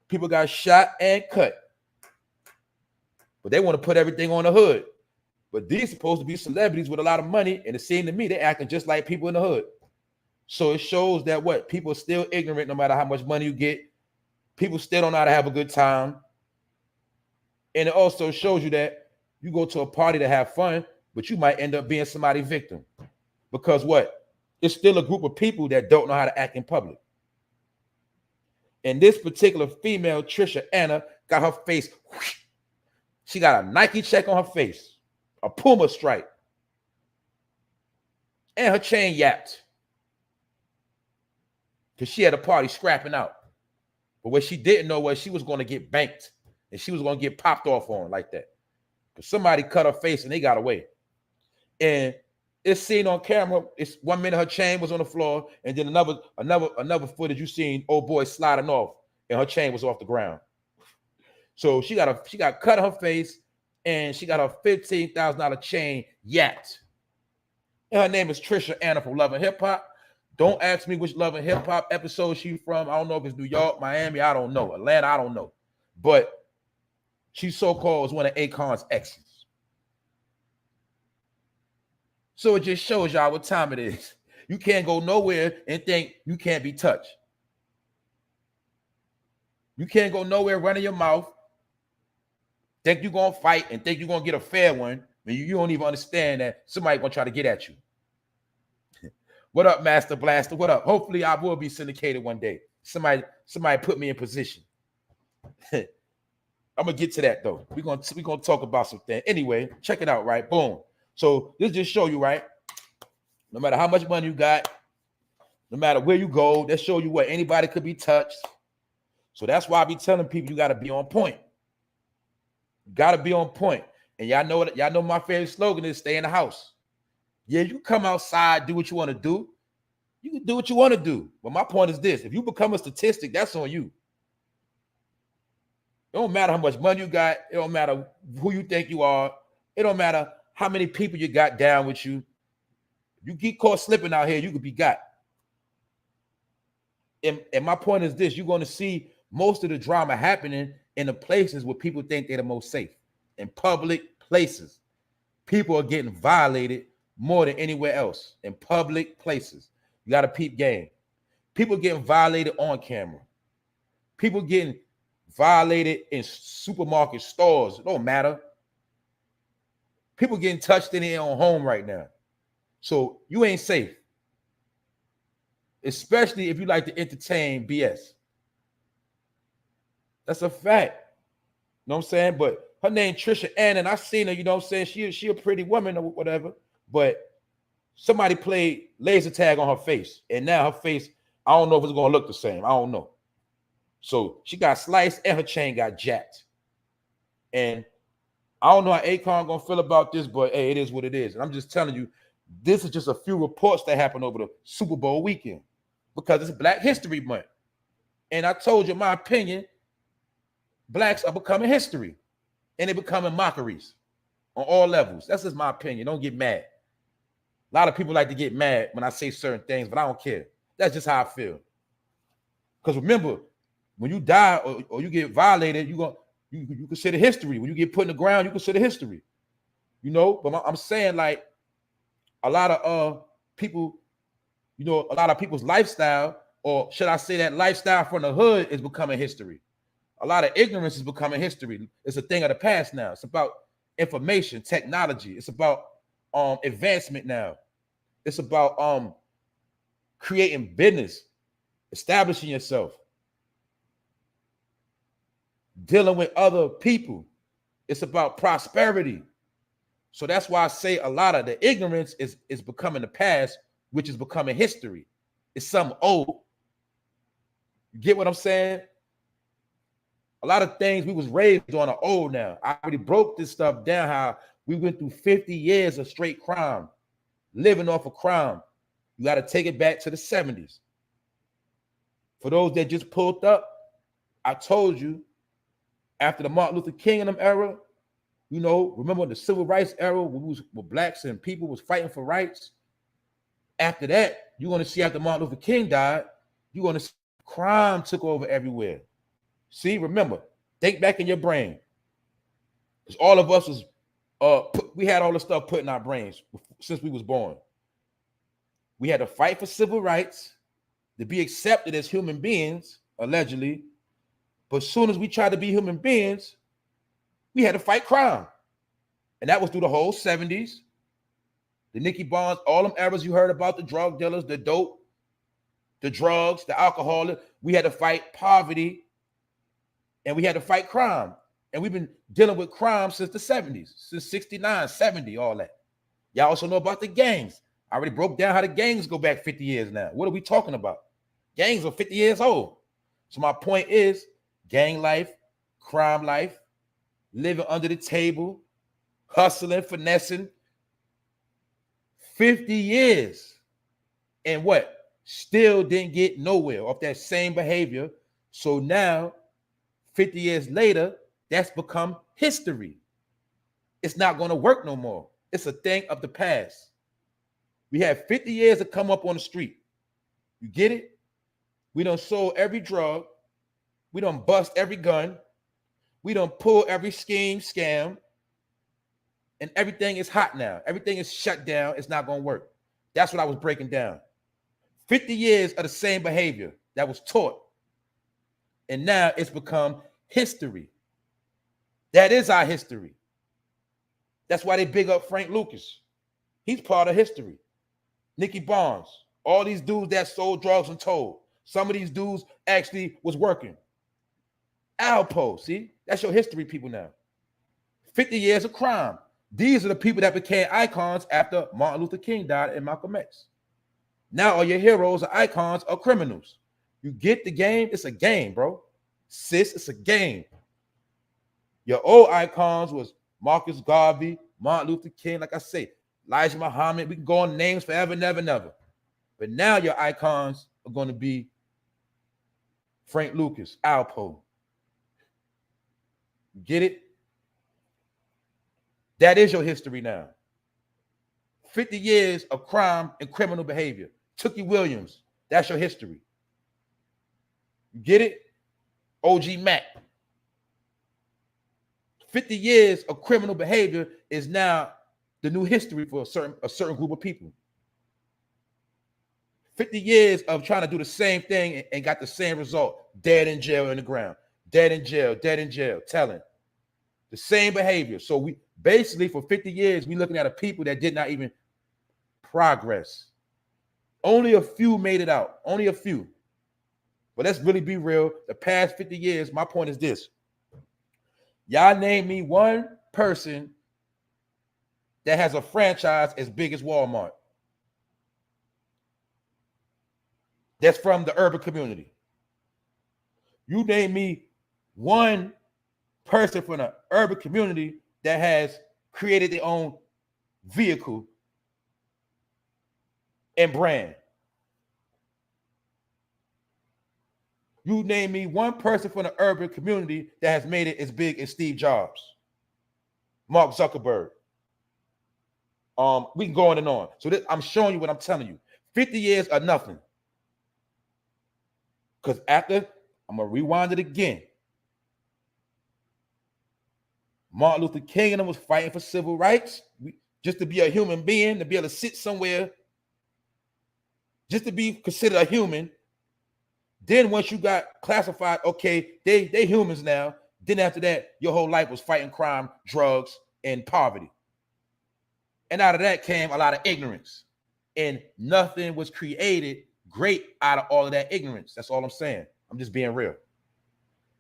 People got shot and cut. But they want to put everything on the hood. But these supposed to be celebrities with a lot of money, and it seemed to me they're acting just like people in the hood. So it shows that what? People are still ignorant no matter how much money you get. People still don't know how to have a good time. And it also shows you that you go to a party to have fun, but you might end up being somebody's victim. Because what? It's still a group of people that don't know how to act in public. And this particular female, TRICIA, got her face, whoosh, she got a Nike check on her face, a Puma stripe, and her chain yapped. Because she had a party scrapping out. But what she didn't know was she was going to get banked, and she was going to get popped off on like that. Because somebody cut her face and they got away. And it's seen on camera. It's 1 minute her chain was on the floor, and then another footage you seen old boy sliding off, and her chain was off the ground. So she got cut on her face, and she got her $15,000 chain yapped. And her name is TRICIA from Love and Hip Hop. Don't ask me which Love and Hip Hop episode she's from. I don't know if it's New York, Miami. I don't know. Atlanta, I don't know. But she so-called was one of Akon's exes. So it just shows y'all what time it is. You can't go nowhere and think you can't be touched. You can't go nowhere running your mouth, think you're going to fight and think you're going to get a fair one when you don't even understand that somebody's going to try to get at you. What up, Master Blaster? What up? Hopefully I will be syndicated one day. Somebody put me in position. I'm going to get to that, though. We're going to talk about something. Anyway, check it out, right? Boom. So this just show you, right? No matter how much money you got, no matter where you go, that show you what anybody could be touched. So that's why I be telling people you got to be on point. You got to be on point. And y'all know my favorite slogan is stay in the house. Yeah, you come outside, do what you want to do. You can do what you want to do. But my point is this: if you become a statistic, that's on you. It don't matter how much money you got. It don't matter who you think you are. It don't matter how many people you got down with you. You get caught slipping out here, you could be got. And my point is this: you're going to see most of the drama happening in the places where people think they're the most safe. In public places. People are getting violated more than anywhere else. In public places. You got to peep game. People getting violated on camera. People getting violated in supermarket stores. It don't matter. People getting touched in their own home right now. So you ain't safe. Especially if you like to entertain BS. That's a fact. You know what I'm saying? But her name TRICIA, and I seen her, you know what I'm saying? She a pretty woman or whatever. But somebody played laser tag on her face. And now her face, I don't know if it's going to look the same. I don't know. So she got sliced and her chain got jacked. And I don't know how Akon gonna feel about this, but hey, it is what it is. And I'm just telling you, this is just a few reports that happened over the Super Bowl weekend because it's Black History Month. And I told you my opinion, blacks are becoming history and they're becoming mockeries on all levels. That's just my opinion. Don't get mad. A lot of people like to get mad when I say certain things, but I don't care. That's just how I feel. Because remember, when you die or you get violated, you consider history. When you get put in the ground, you consider history. You know, but I'm saying like a lot of people, you know, a lot of people's lifestyle, or should I say that lifestyle from the hood is becoming history. A lot of ignorance is becoming history. It's a thing of the past now. It's about information, technology. It's about advancement now. It's about creating business, establishing yourself, dealing with other people. It's about prosperity. So that's why I say a lot of the ignorance is becoming the past, which is becoming history. It's something old. You get what I'm saying? A lot of things we was raised on are old now. I already broke this stuff down, how we went through 50 years of straight crime, living off of crime. You got to take it back to the 70s. For those that just pulled up, I told you, after the Martin Luther King and them era, you know, remember the civil rights era when blacks and people was fighting for rights? After that, you're going to see after Martin Luther King died, you're going to see crime took over everywhere. See, remember, think back in your brain. Because all of us was, we had all the stuff put in our brains since we was born. We had to fight for civil rights, to be accepted as human beings, allegedly. But as soon as we tried to be human beings, we had to fight crime. And that was through the whole 70s. The Nicky Barnes, all them eras you heard about, the drug dealers, the dope, the drugs, the alcohol. We had to fight poverty and we had to fight crime. And we've been dealing with crime since the 70s, since 69, 70, all that. Y'all also know about the gangs. I already broke down how the gangs go back 50 years now. What are we talking about? Gangs are 50 years old. So my point is gang life, crime life, living under the table, hustling, finessing. 50 years. And what? Still didn't get nowhere off that same behavior. So now, 50 years later, that's become history. It's not going to work no more. It's a thing of the past. We had 50 years to come up on the street. You get it? We done sold every drug. We done bust every gun. We done pull every scheme, scam. And everything is hot now. Everything is shut down. It's not going to work. That's what I was breaking down. 50 years of the same behavior that was taught. And now it's become history. That is our history. That's why they big up Frank Lucas. He's part of history. Nicky Barnes, all these dudes that sold drugs and told. Some of these dudes actually was working. Alpo, see? That's your history people now. 50 years of crime. These are the people that became icons after Martin Luther King died and Malcolm X. Now all your heroes are icons or criminals. You get the game? It's a game, bro. Sis, it's a game. Your old icons was Marcus Garvey, Martin Luther King, like I say, Elijah Muhammad. We can go on names forever, never, never. But now your icons are going to be Frank Lucas, Alpo. Get it? That is your history now. 50 years of crime and criminal behavior. Tookie Williams, that's your history. You get it? OG Mac. 50 years of criminal behavior is now the new history for a certain group of people. 50 years of trying to do the same thing and got the same result. Dead in jail in the ground. Dead in jail, telling. The same behavior. So we basically for 50 years, we're looking at a people that did not even progress. Only a few made it out. Only a few. But let's really be real. The past 50 years, my point is this. Y'all name me one person that has a franchise as big as Walmart. That's from the urban community. You name me one person from the urban community that has created their own vehicle and brand. You name me one person from the urban community that has made it as big as Steve Jobs, Mark Zuckerberg. We can go on and on. So I'm showing you what I'm telling you. 50 years are nothing. Because after, I'm going to rewind it again. Martin Luther King and them was fighting for civil rights, just to be a human being, to be able to sit somewhere, just to be considered a human. Then once you got classified, okay, they humans now. Then after that, your whole life was fighting crime, drugs, and poverty. And out of that came a lot of ignorance. And nothing was created great out of all of that ignorance. That's all I'm saying. I'm just being real.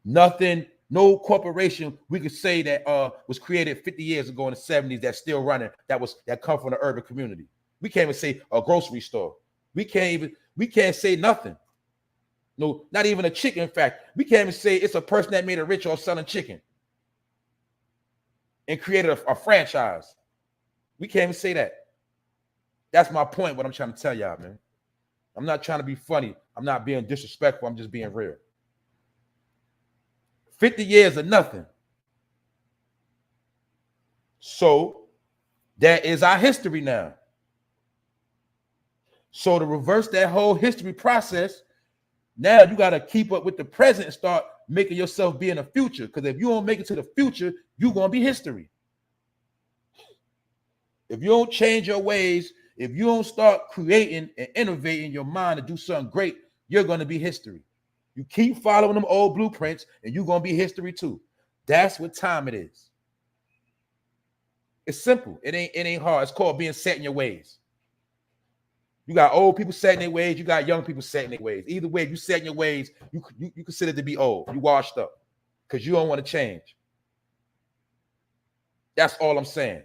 Nothing, no corporation we could say that was created 50 years ago in the 70s that's still running, that come from the urban community. We can't even say a grocery store. We can't say nothing. No, not even a chicken factory. We can't even say it's a person that made it rich or selling chicken and created a franchise. We can't even say that. That's my point, what I'm trying to tell y'all, man. I'm not trying to be funny. I'm not being disrespectful. I'm just being real. 50 years of nothing. So that is our history now. So to reverse that whole history process, now you got to keep up with the present and start making yourself be in the future. Because if you don't make it to the future, you're going to be history. If you don't change your ways, if you don't start creating and innovating your mind to do something great, you're going to be history. You keep following them old blueprints and you're going to be history too. That's what time it is. It's simple. It ain't hard. It's called being set in your ways. You got old people set in their ways. You got young people set in their ways. Either way, if you set in your ways, you consider to be old. You washed up because you don't want to change. That's all I'm saying.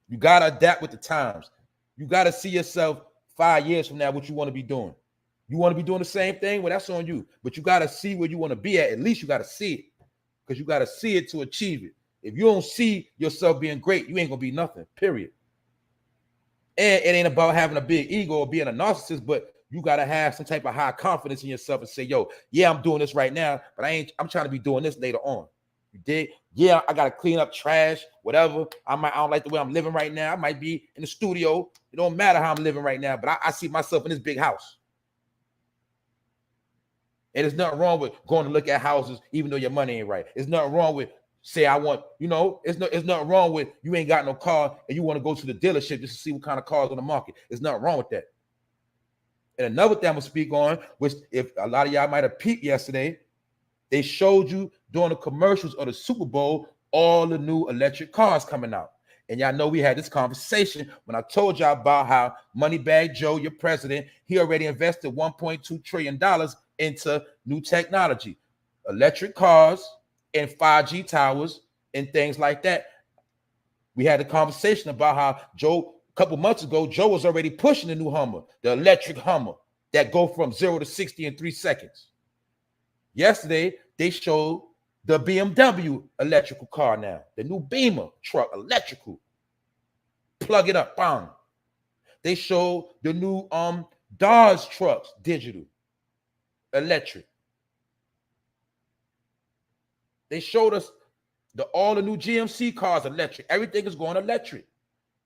You got to adapt with the times. You got to see yourself 5 years from now, what you want to be doing. You want to be doing the same thing? Well, that's on you. But you got to see where you want to be at. At least you got to see it because you got to see it to achieve it. If you don't see yourself being great, you ain't going to be nothing, period. And it ain't about having a big ego or being a narcissist, but you got to have some type of high confidence in yourself and say, yo, yeah, I'm doing this right now, but I'm trying to be doing this later on. You dig? Yeah, I got to clean up trash, whatever. I don't like the way I'm living right now. I might be in the studio. It don't matter how I'm living right now, but I see myself in this big house. And there's nothing wrong with going to look at houses, even though your money ain't right. There's nothing wrong with say I want, it's nothing wrong with you ain't got no car and you want to go to the dealership just to see what kind of cars on the market. There's nothing wrong with that. And another thing I'm gonna speak on, which if a lot of y'all might have peeped yesterday, they showed you during the commercials of the Super Bowl all the new electric cars coming out. And y'all know we had this conversation when I told y'all about how Moneybag Joe, your president, he already invested $1.2 trillion into new technology, electric cars, and 5G towers and things like that. We had a conversation about how Joe, a couple months ago, Joe was already pushing the new Hummer, the electric Hummer that go from 0 to 60 in 3 seconds. Yesterday, they showed the BMW electrical car now, the new Beamer truck, electrical. Plug it up, bang. They showed the new Dodge trucks, digital, electric. They showed us all the new GMC cars electric. Everything is going electric.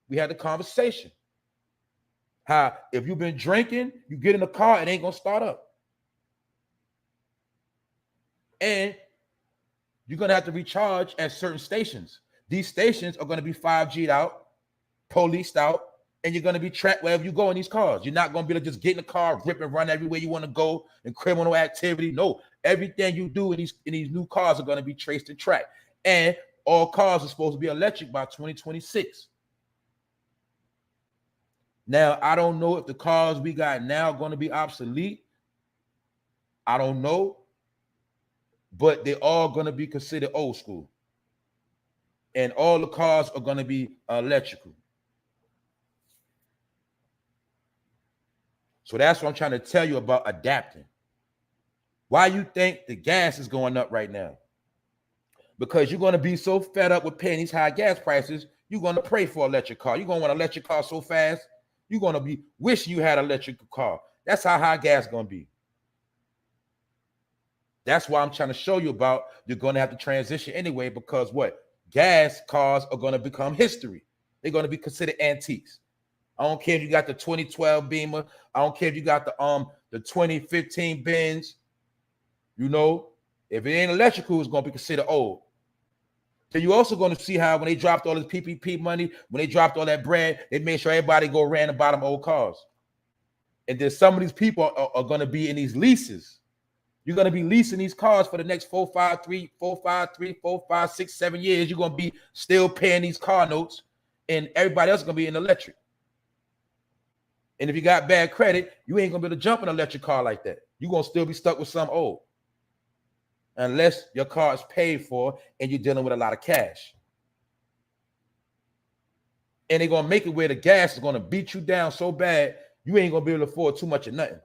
We had the conversation. How if you've been drinking, you get in the car, it ain't gonna start up. And you're gonna have to recharge at certain stations. These stations are gonna be 5G'd out, policed out, and you're gonna be tracked wherever you go in these cars. You're not gonna be able to just get in the car, rip and run everywhere you want to go and criminal activity. No, everything you do in these new cars are gonna be traced and tracked. And all cars are supposed to be electric by 2026. Now, I don't know if the cars we got now are going to be obsolete. I don't know. But they're all going to be considered old school. And all the cars are going to be electrical. So that's what I'm trying to tell you about adapting. Why you think the gas is going up right now? because you're going to be so fed up with paying these high gas prices, you're going to pray for an electric car. You're going to want an electric car so fast, you're going to be wishing you had an electric car. That's how high gas is going to be. That's why I'm trying to show you about you're going to have to transition anyway, because what? Gas cars are going to become history. They're going to be considered antiques. I don't care if you got the 2012 Beamer. I don't care if you got the 2015 Benz. You know, if it ain't electrical, it's going to be considered old. Then you're also going to see how when they dropped all this PPP money, when they dropped all that bread, they made sure everybody go ran and buy them old cars. And then some of these people are going to be in these leases. You're going to be leasing these cars for the next 4, 5, 6, 7 years. You're going to be still paying these car notes, and everybody else is going to be in electric. And if you got bad credit, you ain't going to be able to jump in an electric car like that. You're going to still be stuck with some old, unless your car is paid for and you're dealing with a lot of cash. And they're going to make it where the gas is going to beat you down so bad, you ain't going to be able to afford too much of nothing.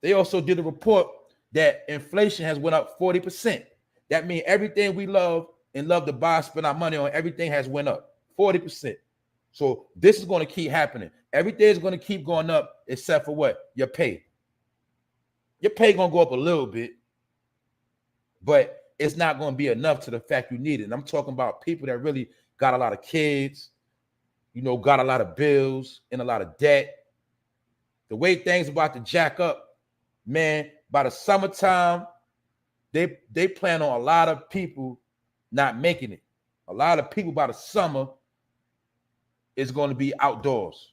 They also did a report that inflation has went up 40%. That means everything we love and love to buy, spend our money on, everything has went up 40%. So this is going to keep happening. Everything is going to keep going up except for what? Your pay. Your pay going to go up a little bit, but it's not going to be enough to the fact you need it. And I'm talking about people that really got a lot of kids, you know, got a lot of bills and a lot of debt. The way things about to jack up, man, by the summertime, they plan on a lot of people not making it. A lot of people by the summer is going to be outdoors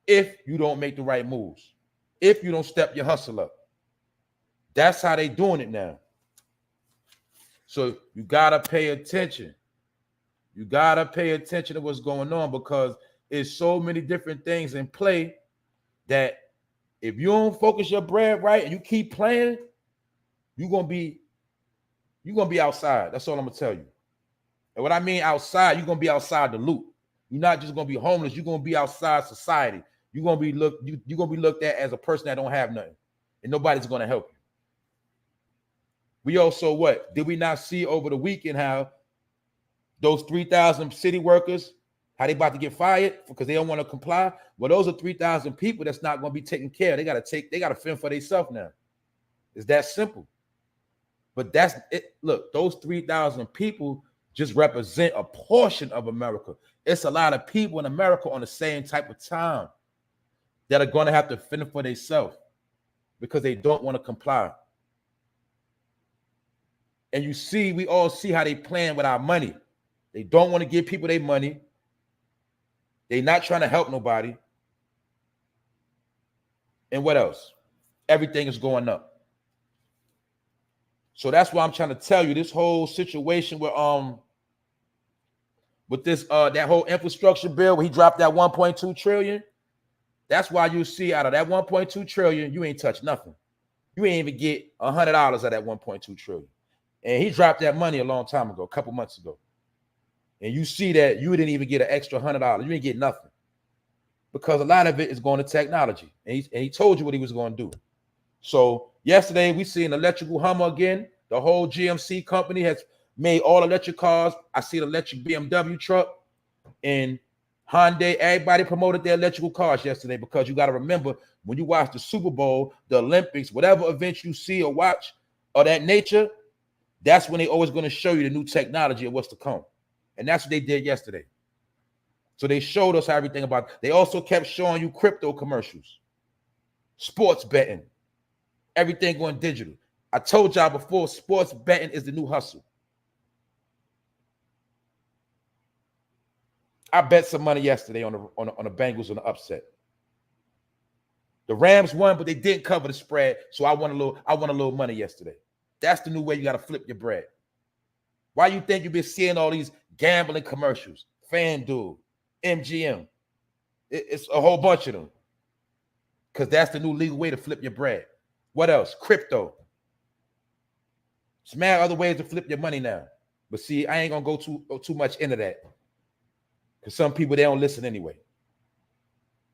if you don't make the right moves, if you don't step your hustle up. That's how they doing it now. So you got to pay attention. You got to pay attention to what's going on, because there's so many different things in play that if you don't focus your bread right and you keep playing, you're gonna be outside. That's all I'm gonna tell you. And what I mean outside, you're gonna be outside the loop. You're not just gonna be homeless. You're gonna be outside society. You're gonna be looked at as a person that don't have nothing, and nobody's gonna help you. We also what? Did we not see over the weekend how those 3,000 city workers, how they about to get fired because they don't want to comply? Well, those are 3,000 people that's not going to be taken care of. They got to fend for themselves now. It's that simple. But that's it. Look, those 3,000 people just represent a portion of America. It's a lot of people in America on the same type of time that are going to have to fend for themselves because they don't want to comply. And you see, we all see how they playing with our money. They don't want to give people their money. They're not trying to help nobody. And what else? Everything is going up. So that's why I'm trying to tell you, this whole situation with this that whole infrastructure bill where he dropped that 1.2 trillion. That's why you see out of that 1.2 trillion, you ain't touched nothing. You ain't even get $100 of that 1.2 trillion. And he dropped that money a long time ago, a couple months ago. And you see that you didn't even get an extra $100. You didn't get nothing, because a lot of it is going to technology. And he told you what he was going to do. So yesterday we seen electrical Hummer again. The whole GMC company has made all electric cars. I see an electric BMW truck, and Hyundai. Everybody promoted their electrical cars yesterday, because you got to remember, when you watch the Super Bowl, the Olympics, whatever events you see or watch of that nature, that's when they always going to show you the new technology and what's to come. And that's what they did yesterday. So they showed us everything about. They also kept showing you crypto commercials, sports betting, everything going digital. I told y'all before, sports betting is the new hustle. I bet some money yesterday on the Bengals on the upset. The Rams won, but they didn't cover the spread. So I won a little money yesterday. That's the new way you got to flip your bread. Why you think you've been seeing all these gambling commercials? FanDuel, MGM. It's a whole bunch of them. Because that's the new legal way to flip your bread. What else? Crypto. There's mad other ways to flip your money now. But see, I ain't going to go too much into that. Because some people, they don't listen anyway.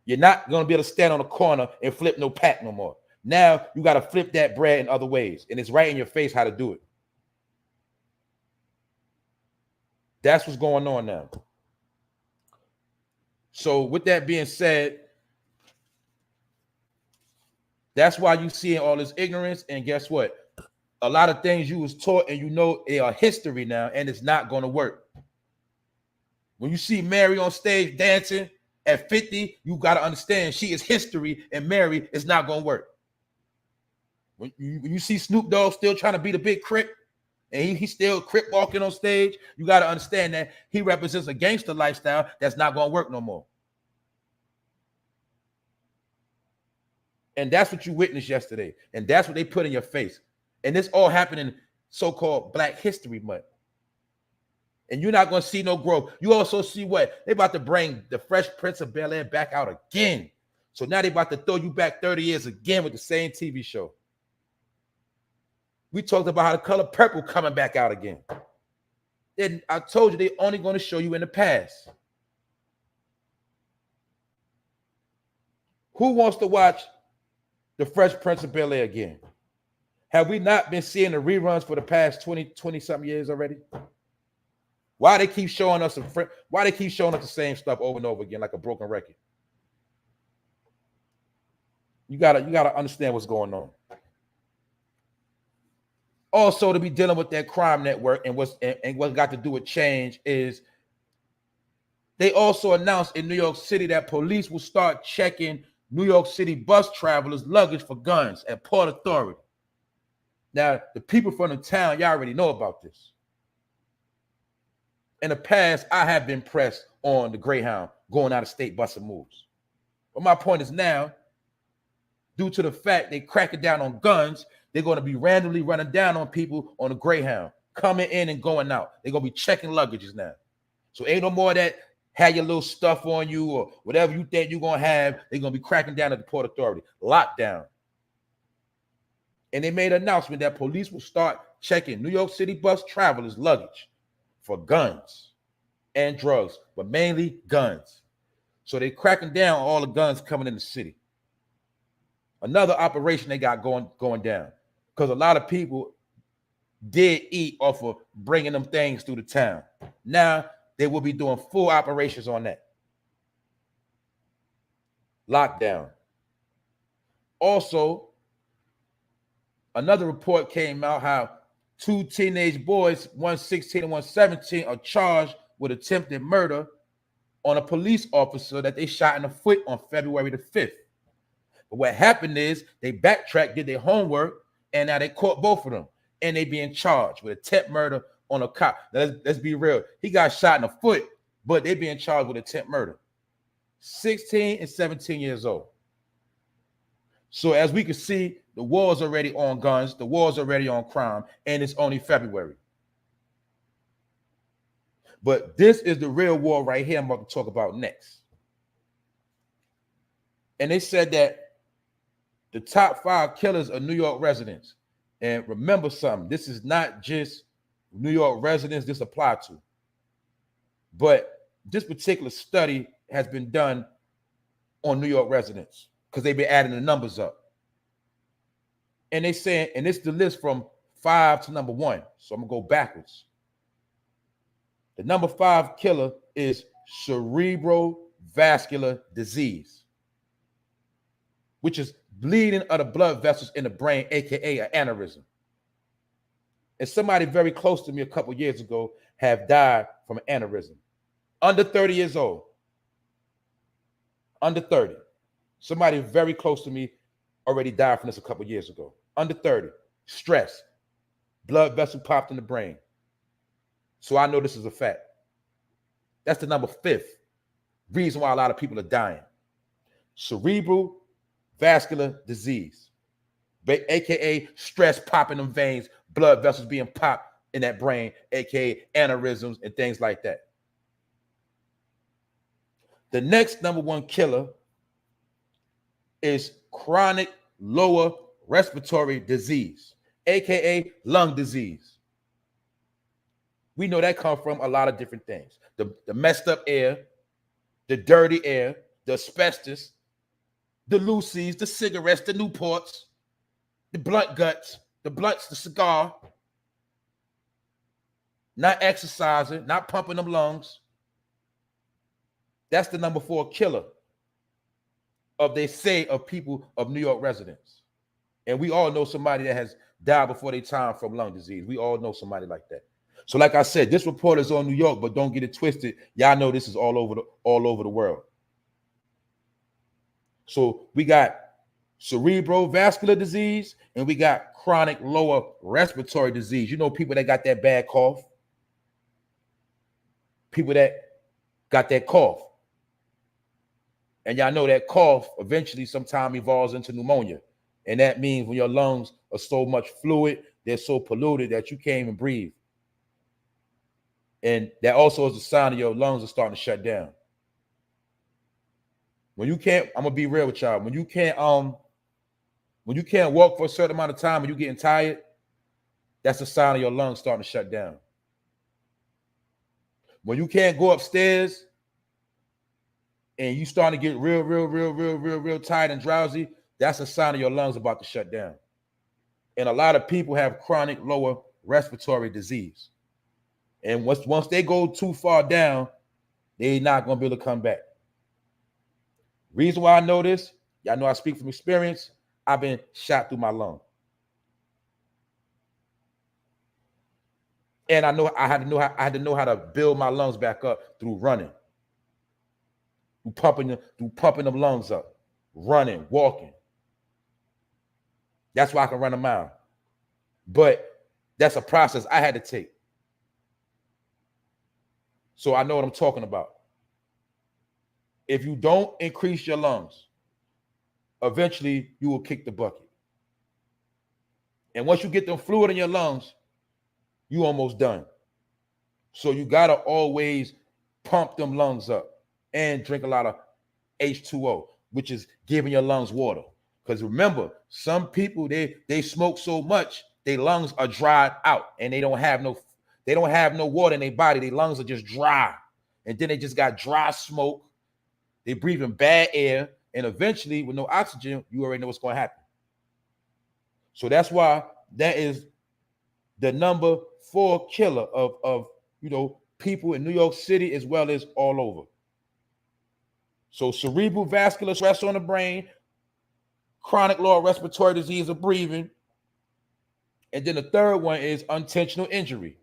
You're not going to be able to stand on a corner and flip no pack no more. Now you got to flip that bread in other ways, and it's right in your face how to do it. That's what's going on now. So with that being said, that's why you see all this ignorance. And guess what? A lot of things you was taught and you know they are history now, and it's not going to work. When you see Mary on stage dancing at 50, you got to understand she is history, and Mary is not going to work. When you see Snoop Dogg still trying to be the big Crip, and he's still Crip walking on stage, you got to understand that he represents a gangster lifestyle that's not going to work no more. And that's what you witnessed yesterday. And that's what they put in your face. And this all happened in so-called Black History Month. And you're not going to see no growth. You also see what? They about to bring the Fresh Prince of Bel-Air back out again. So now they about to throw you back 30 years again with the same TV show. We talked about how The Color Purple coming back out again. And I told you they only going to show you in the past. Who wants to watch the Fresh Prince of Bel-Air again? Have we not been seeing the reruns for the past 20-something years already? Why they keep showing us the same stuff over and over again like a broken record? You gotta understand what's going on. Also, to be dealing with that crime network and what's got to do with change is they also announced in New York City that police will start checking New York City bus travelers' luggage for guns at Port Authority. Now, the people from the town, y'all already know about this. In the past, I have been pressed on the Greyhound going out of state busting moves. But my point is now, due to the fact they cracking down on guns, they're going to be randomly running down on people on the Greyhound, coming in and going out. They're going to be checking luggages now. So ain't no more of that have your little stuff on you or whatever you think you're going to have. They're going to be cracking down at the Port Authority. Lockdown. And they made an announcement that police will start checking New York City bus travelers' luggage for guns and drugs, but mainly guns. So they're cracking down on all the guns coming in the city. Another operation they got going down, because a lot of people did eat off of bringing them things through the town. Now they will be doing full operations on that. Lockdown. Also, another report came out how two teenage boys, one 16 and one 17, are charged with attempted murder on a police officer that they shot in the foot on February the 5th. But what happened is they backtracked, did their homework, and now they caught both of them. And they being charged with attempt murder on a cop. Now, let's be real. He got shot in the foot, but they being charged with attempt murder. 16 and 17 years old. So as we can see, the war's already on guns, the war's already on crime, and it's only February. But this is the real war right here I'm about to talk about next. And they said that the top 5 killers are New York residents. And remember something, this is not just New York residents this applies to. But this particular study has been done on New York residents because they've been adding the numbers up. And they saying, and it's the list from 5 to number 1. So I'm gonna go backwards. The number 5 killer is cerebrovascular disease, which is bleeding of the blood vessels in the brain, aka an aneurysm. And somebody very close to me a couple years ago have died from an aneurysm. Under 30 years old. Under 30. Somebody very close to me already died from this a couple years ago. Under 30. Stress. Blood vessel popped in the brain. So I know this is a fact. That's the number 5th reason why a lot of people are dying. Cerebral vascular disease, aka stress popping them veins, blood vessels being popped in that brain, aka aneurysms and things like that. The next number 1 killer is chronic lower respiratory disease, aka lung disease. We know that comes from a lot of different things. The messed up air, the dirty air, the asbestos, the Lucy's, the cigarettes, the Newports, the blunt guts, the blunts, the cigar, not exercising, not pumping them lungs. That's the number 4 killer of, they say, of people of New York residents. And we all know somebody that has died before their time from lung disease. We all know somebody like that. So like I said, this report is on New York, but don't get it twisted. Y'all know this is all over the world. So we got cerebrovascular disease and we got chronic lower respiratory disease. You know, people that got that bad cough. People that got that cough. And y'all know that cough eventually sometime evolves into pneumonia. And that means when your lungs are so much fluid, they're so polluted that you can't even breathe. And that also is a sign of your lungs are starting to shut down. When you can't, I'm gonna be real with y'all. When you can't walk for a certain amount of time and you're getting tired, that's a sign of your lungs starting to shut down. When you can't go upstairs and you starting to get real tired and drowsy, that's a sign of your lungs about to shut down. And a lot of people have chronic lower respiratory disease. And once they go too far down, they're not going to be able to come back. Reason why I know this, y'all know I speak from experience. I've been shot through my lung. And I know I had to know how to build my lungs back up through running. Through pumping them lungs up. Running, walking. That's why I can run a mile. But that's a process I had to take. So I know what I'm talking about. If you don't increase your lungs, eventually you will kick the bucket. And once you get them fluid in your lungs, you almost done. So you gotta always pump them lungs up and drink a lot of H2O, which is giving your lungs water. Because remember, some people they smoke so much, their lungs are dried out and they don't have no water in their body. Their lungs are just dry. And then they just got dry smoke. They breathe in bad air. And eventually, with no oxygen, you already know what's going to happen. So that's why that is the number 4 killer of people in New York City as well as all over. So cerebral vascular stress on the brain, chronic lower respiratory disease of breathing, and then the third one is unintentional injury.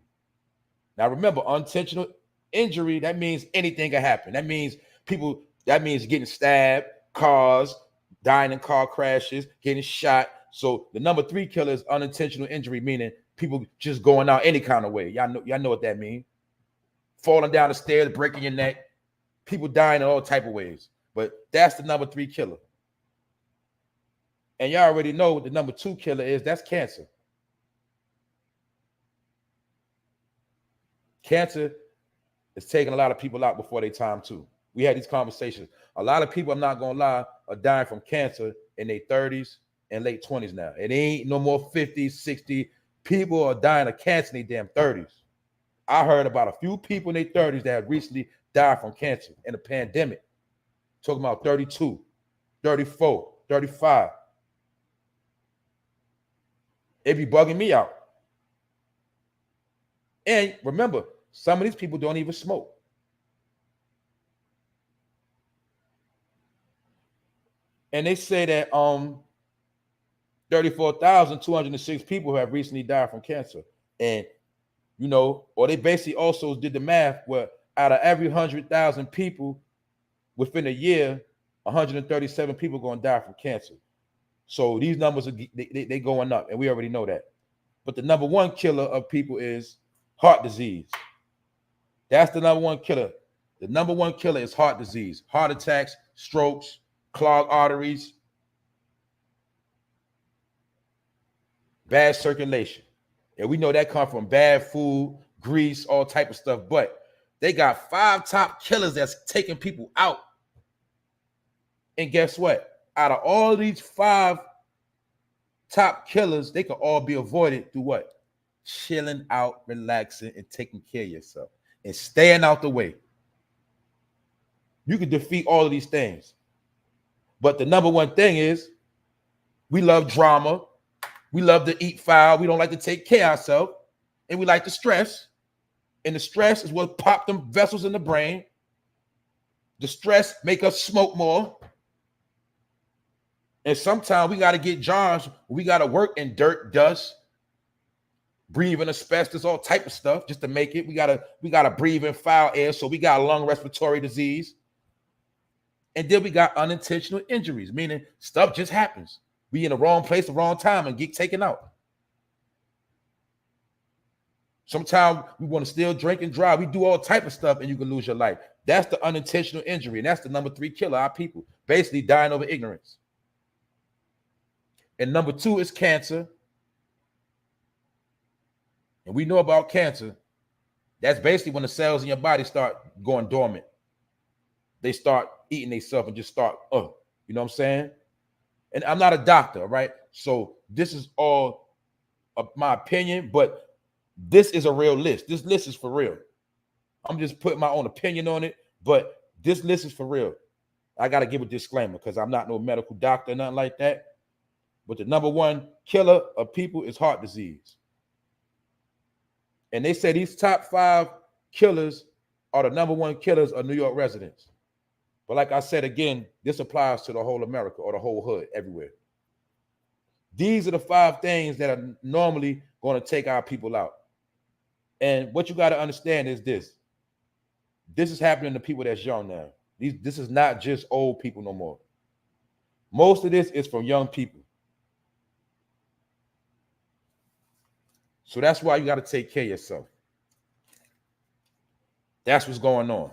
Now remember, unintentional injury, that means anything can happen. That means getting stabbed, cars, dying in car crashes, getting shot. So the number 3 killer is unintentional injury, meaning people just going out any kind of way. Y'all know what that means. Falling down the stairs, breaking your neck, people dying in all type of ways. But that's the number 3 killer. And y'all already know what the number 2 killer is. That's cancer. Cancer is taking a lot of people out before their time too. We had these conversations. A lot of people, I'm not going to lie, are dying from cancer in their 30s and late 20s now. It ain't no more 50s, 60s. People are dying of cancer in their damn 30s. I heard about a few people in their 30s that have recently died from cancer in a pandemic. Talking about 32, 34, 35. It be bugging me out. And remember, some of these people don't even smoke. And they say that 34,206 people have recently died from cancer. And, or they basically also did the math where out of every 100,000 people within a year, 137 people are going to die from cancer. So these numbers are they going up, and we already know that. But the number 1 killer of people is heart disease. That's the number 1 killer. The number 1 killer is heart disease, heart attacks, strokes, clogged arteries, bad circulation. And we know that comes from bad food, grease, all type of stuff. But they got 5 top killers that's taking people out. And guess what? Out of all these 5 top killers, they can all be avoided through what? Chilling out, relaxing, and taking care of yourself and staying out the way. You can defeat all of these things. But the number 1 thing is we love drama. We love to eat foul. We don't like to take care of ourselves. And we like to stress. And the stress is what pop them vessels in the brain. The stress make us smoke more. And sometimes we got to get jobs. We got to work in dirt, dust, breathe in asbestos, all type of stuff just to make it. We gotta breathe in foul air. So we got lung respiratory disease. And then we got unintentional injuries, meaning stuff just happens. We in the wrong place, the wrong time, and get taken out. Sometimes we want to still drink and drive. We do all type of stuff, and you can lose your life. That's the unintentional injury, and that's the number 3 killer. Our people basically dying over ignorance. And number 2 is cancer. And we know about cancer. That's basically when the cells in your body start going dormant. They start eating themselves and just start, you know what I'm saying? And I'm not a doctor, right? So this is all of my opinion, but this is a real list. This list is for real. I'm just putting my own opinion on it, but this list is for real. I got to give a disclaimer because I'm not no medical doctor or nothing like that. But the number 1 killer of people is heart disease. And they say these top 5 killers are the number 1 killers of New York residents. But like I said, again, this applies to the whole America or the whole hood everywhere. These are the 5 things that are normally going to take our people out. And what you got to understand is this. This is happening to people that's young now. This is not just old people no more. Most of this is from young people. So that's why you got to take care of yourself. That's what's going on.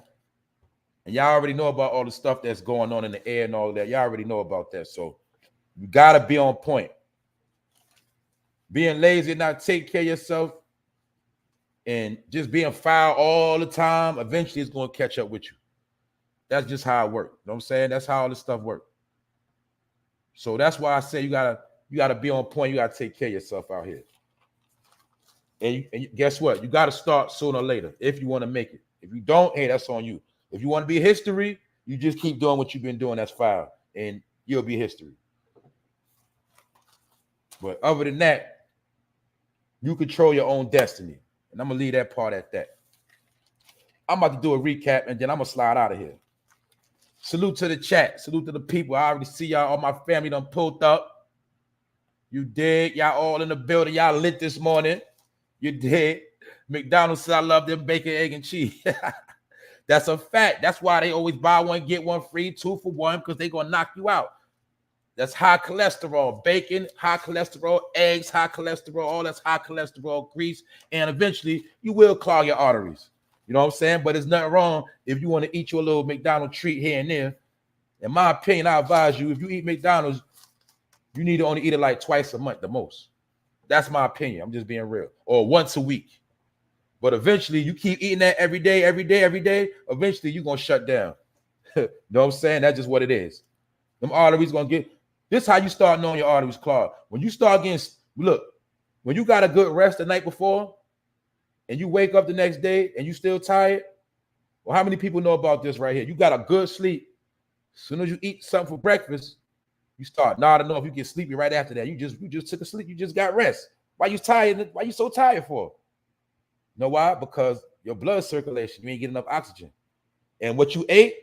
And y'all already know about all the stuff that's going on in the air and all that. Y'all already know about that. So you got to be on point. Being lazy and not take care of yourself and just being foul all the time, eventually it's going to catch up with you. That's just how it works. You know what I'm saying? That's how all this stuff works. So that's why I say you gotta be on point. You got to take care of yourself out here. And guess what? You got to start sooner or later if you want to make it. If you don't, hey, that's on you. If you want to be history, you just keep doing what you've been doing. That's fine. And you'll be history. But other than that, you control your own destiny. And I'm going to leave that part at that. I'm about to do a recap, and then I'm going to slide out of here. Salute to the chat. Salute to the people. I already see y'all. All my family done pulled up. You dig? Y'all all in the building. Y'all lit this morning. You did. McDonald's said I love them bacon, egg, and cheese. That's a fact. That's why they always buy one, get one free, 2 for 1, because they're going to knock you out. That's high cholesterol. Bacon, high cholesterol. Eggs, high cholesterol. All that's high cholesterol, grease. And eventually, you will clog your arteries. You know what I'm saying? But there's nothing wrong if you want to eat your little McDonald's treat here and there. In my opinion, I advise you, if you eat McDonald's, you need to only eat it like twice a month, the most. That's my opinion. I'm just being real. Or once a week. But eventually, you keep eating that every day, eventually you're going to shut down. You know what I'm saying? That's just what it is. Them arteries going to get... This is how you start knowing your arteries clogged. When you start getting... Look, when you got a good rest the night before, and you wake up the next day, and you still tired, well, how many people know about this right here? You got a good sleep. As soon as you eat something for breakfast, you start nodding off. You get sleepy right after that. You just took a sleep. You just got rest. Why you tired? Why you so tired for? You know why? Because your blood circulation, you ain't getting enough oxygen. And what you ate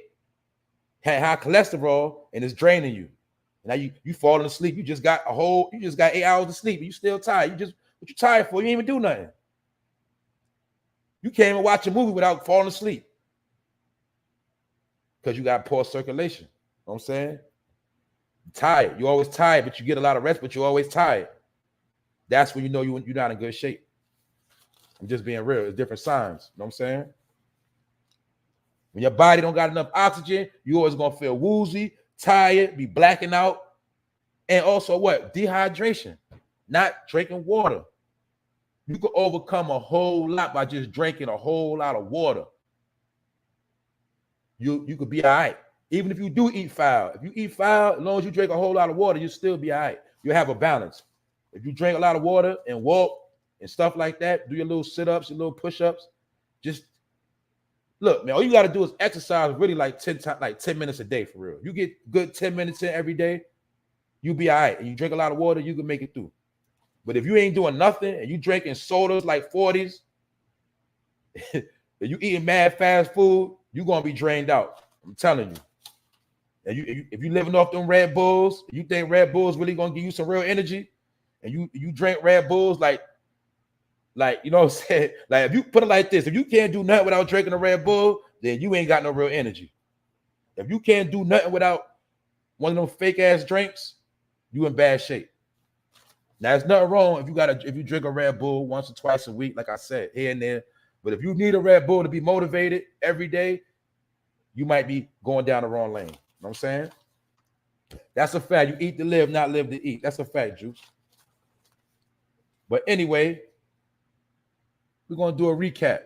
had high cholesterol and it's draining you. Now you falling asleep. You just got 8 hours of sleep. And you still tired. What you tired for? You ain't even do nothing. You can't even watch a movie without falling asleep. Because you got poor circulation. You know what I'm saying? Tired. You're always tired, but you get a lot of rest, but you're always tired. That's when you know you're not in good shape. I'm just being real. It's different signs. You know what I'm saying? When your body don't got enough oxygen, you always going to feel woozy, tired, be blacking out. And also what? Dehydration. Not drinking water. You can overcome a whole lot by just drinking a whole lot of water. You could be all right. Even if you do eat foul. If you eat foul, as long as you drink a whole lot of water, you'll still be all right. You'll have a balance. If you drink a lot of water and walk and stuff like that, do your little sit-ups, your little push-ups, just look, man, all you got to do is exercise really like 10 minutes a day for real. You get good 10 minutes in every day, you'll be all right. And you drink a lot of water, you can make it through. But if you ain't doing nothing and you drinking sodas like 40s, and you eating mad fast food, you're gonna be drained out. I'm telling you. And if you living off them Red Bulls, you think Red Bulls really gonna give you some real energy, and you drink Red Bulls like you know what I'm saying? Like if you put it like this, if you can't do nothing without drinking a Red Bull, then you ain't got no real energy. If you can't do nothing without one of them fake ass drinks, you in bad shape. Now there's nothing wrong if you drink a Red Bull once or twice a week, like I said, here and there. But if you need a Red Bull to be motivated every day, you might be going down the wrong lane. You know what I'm saying? That's a fact. You eat to live, not live to eat. That's a fact, Juice. But anyway, we're going to do a recap.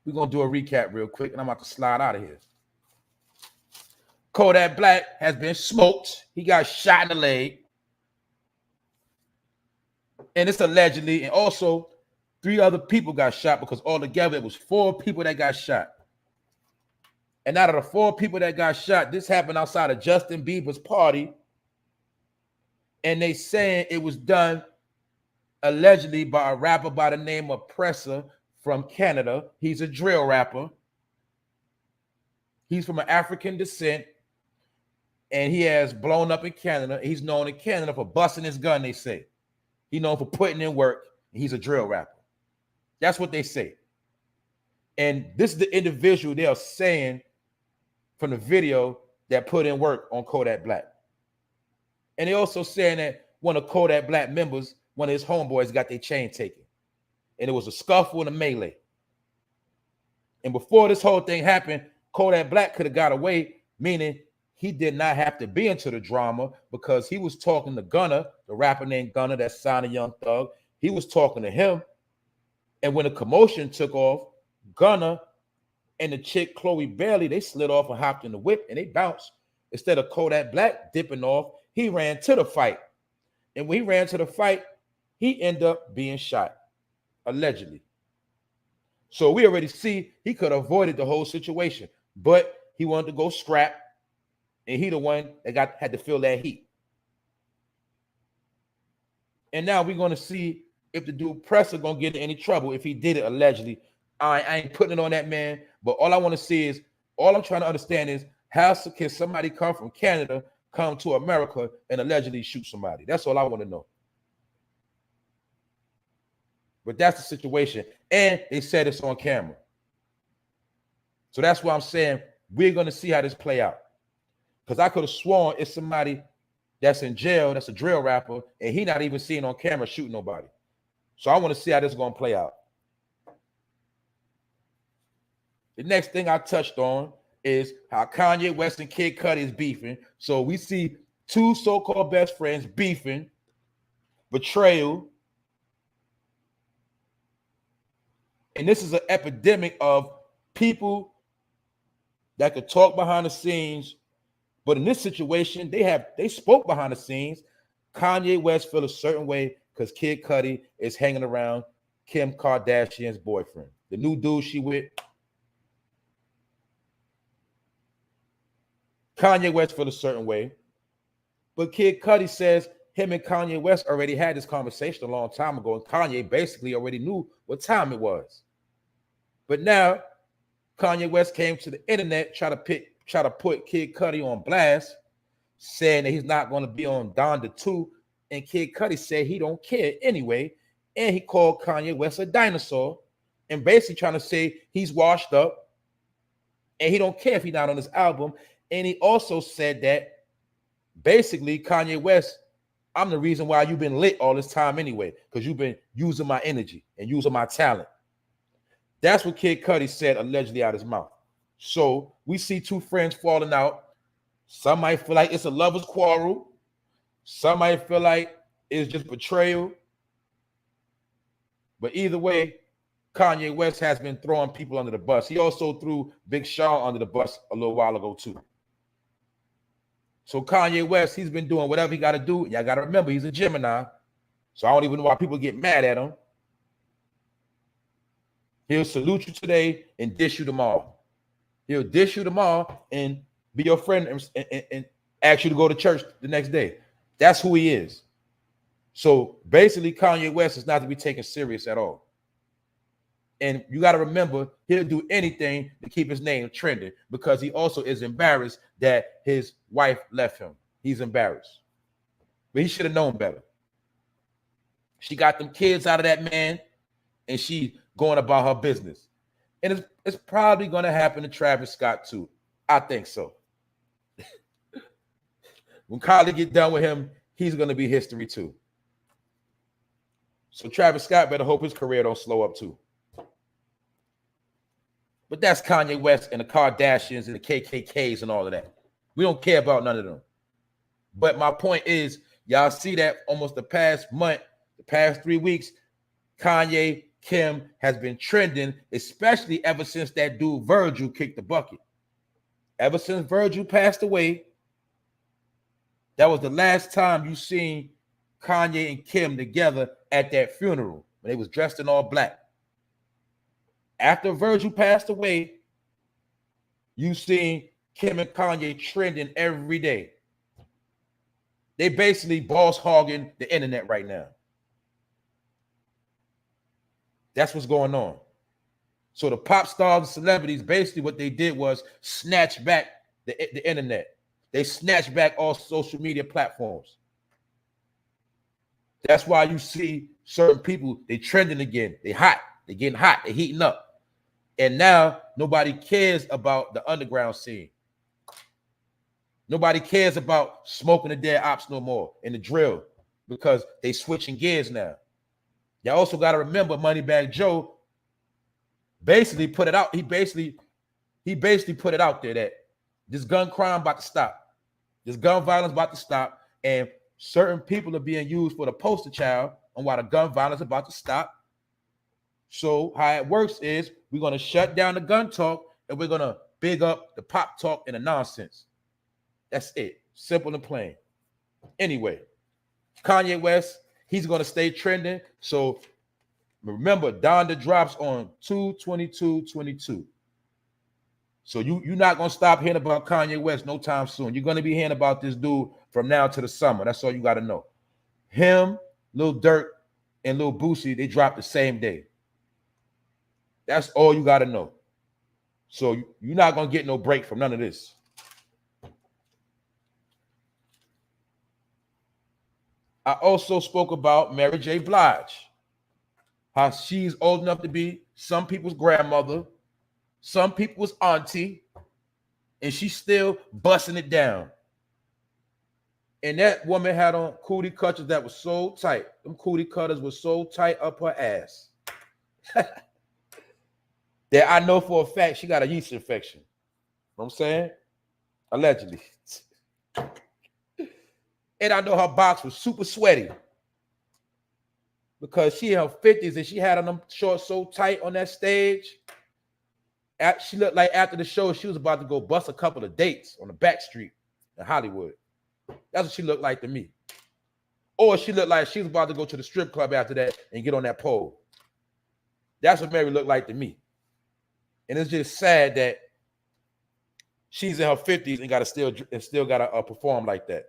We're going to do a recap real quick, and I'm about to slide out of here. KODAKBLACK has been smoked. He got shot in the leg. And it's allegedly, and also 3 other people got shot, because altogether it was 4 people that got shot. And out of the 4 people that got shot, this happened outside of Justin Bieber's party. And they saying it was done allegedly by a rapper by the name of Pressa from Canada. He's a drill rapper. He's from an African descent. And he has blown up in Canada. He's known in Canada for busting his gun, they say. He's known for putting in work. And he's a drill rapper. That's what they say. And this is the individual they are saying from the video that put in work on KODAKBLACK. And they also saying that one of KODAKBLACK members, one of his homeboys, got their chain taken. And it was a scuffle and a melee. And before this whole thing happened, KODAKBLACK could have got away, meaning he did not have to be into the drama, because he was talking to Gunna, the rapper named Gunna that signed a Young Thug. He was talking to him. And when the commotion took off, Gunna and the chick Chloe Bailey, they slid off and hopped in the whip and they bounced. Instead of KODAKBLACK dipping off, he ran to the fight. And when he ran to the fight, he ended up being shot, allegedly. So we already see he could have avoided the whole situation, but he wanted to go scrap, and he the one that had to feel that heat. And now we're going to see if the dude Pressa going to get in any trouble if he did it allegedly. I ain't putting it on that man, but all I want to see is, all I'm trying to understand is, how can somebody come from Canada, come to America, and allegedly shoot somebody? That's all I want to know. But that's the situation. And they said it's on camera. So that's why I'm saying we're going to see how this play out. Because I could have sworn it's somebody that's in jail, that's a drill rapper, and he not even seen on camera shooting nobody. So I want to see how this is going to play out. The next thing I touched on is how Kanye West and KIDCUDI is beefing. So we see 2 so-called best friends beefing, betrayal. And this is an epidemic of people that could talk behind the scenes. But in this situation, they spoke behind the scenes. Kanye West feel a certain way because KIDCUDI is hanging around Kim Kardashian's boyfriend, the new dude she with. Kanye West feel a certain way, but KIDCUDI says him and Kanye West already had this conversation a long time ago, and Kanye basically already knew what time it was. But now Kanye West came to the internet, try to put KIDCUDI on blast, saying that he's not going to be on Donda 2, and KIDCUDI said he don't care anyway, and he called Kanye West a dinosaur, and basically trying to say he's washed up, and he don't care if he's not on this album. And he also said that basically Kanye West, I'm the reason why you've been lit all this time anyway, because you've been using my energy and using my talent. That's what KIDCUDI said allegedly out his mouth. So we see 2 friends falling out. Some might feel like it's a lover's quarrel. Some might feel like it's just betrayal. But either way, Kanye West has been throwing people under the bus. He also threw Big Sean under the bus a little while ago too. So Kanye West, he's been doing whatever he got to do. Y'all got to remember, he's a Gemini. So I don't even know why people get mad at him. He'll salute you today and dish you tomorrow. He'll dish you tomorrow and be your friend and ask you to go to church the next day. That's who he is. So basically, Kanye West is not to be taken serious at all. And you got to remember, he'll do anything to keep his name trending because he also is embarrassed that his wife left him. He's embarrassed. But he should have known better. She got them kids out of that man, and she going about her business. And it's probably going to happen to Travis Scott too. I think so. When Kylie get done with him, he's going to be history too. So Travis Scott better hope his career don't slow up too. But that's Kanye West and the Kardashians and the KKKs and all of that. We don't care about none of them. But my point is, y'all see that almost the past month, the past 3 weeks, Kanye, Kim has been trending, especially ever since that dude Virgil kicked the bucket. Ever since Virgil passed away, that was the last time you seen Kanye and Kim together at that funeral when they was dressed in all black. After Virgil passed away, you seen Kim and Kanye trending every day. They basically boss hogging the internet right now. That's what's going on. So the pop stars and celebrities, basically what they did was snatch back the internet. They snatched back all social media platforms. That's why you see certain people, they trending again. They hot. They getting hot. They heating up. And now nobody cares about the underground scene. Nobody cares about smoking the dead ops no more in the drill because they switching gears now. Y'all also got to remember Moneybagg Joe basically put it out. He basically put it out there that this gun crime about to stop. This gun violence about to stop. And certain people are being used for the poster child on why the gun violence is about to stop. So how it works is we're going to shut down the gun talk and we're going to big up the pop talk and the nonsense. That's it. Simple and plain. Anyway, Kanye West, he's going to stay trending. So remember, DR.DRE drops on 2/22/22. So you're not going to stop hearing about Kanye West no time soon. You're going to be hearing about this dude from now to the summer. That's all you got to know. Him, Lil Durk, and Lil Boosie, they dropped the same day. That's all you got to know. So you're not going to get no break from none of this. I also spoke about Mary J. Blige, how she's old enough to be some people's grandmother, some people's auntie, and she's still busting it down. And that woman had on cootie cutters that was so tight. Them cootie cutters were so tight up her ass that I know for a fact she got a yeast infection. You know what I'm saying? Allegedly. And I know her box was super sweaty because she in her 50s and she had on them shorts so tight on that stage. She looked like after the show, she was about to go bust a couple of dates on the back street in Hollywood. That's what she looked like to me. Or she looked like she was about to go to the strip club after that and get on that pole. That's what Mary looked like to me. And it's just sad that she's in her 50s and still gotta perform like that.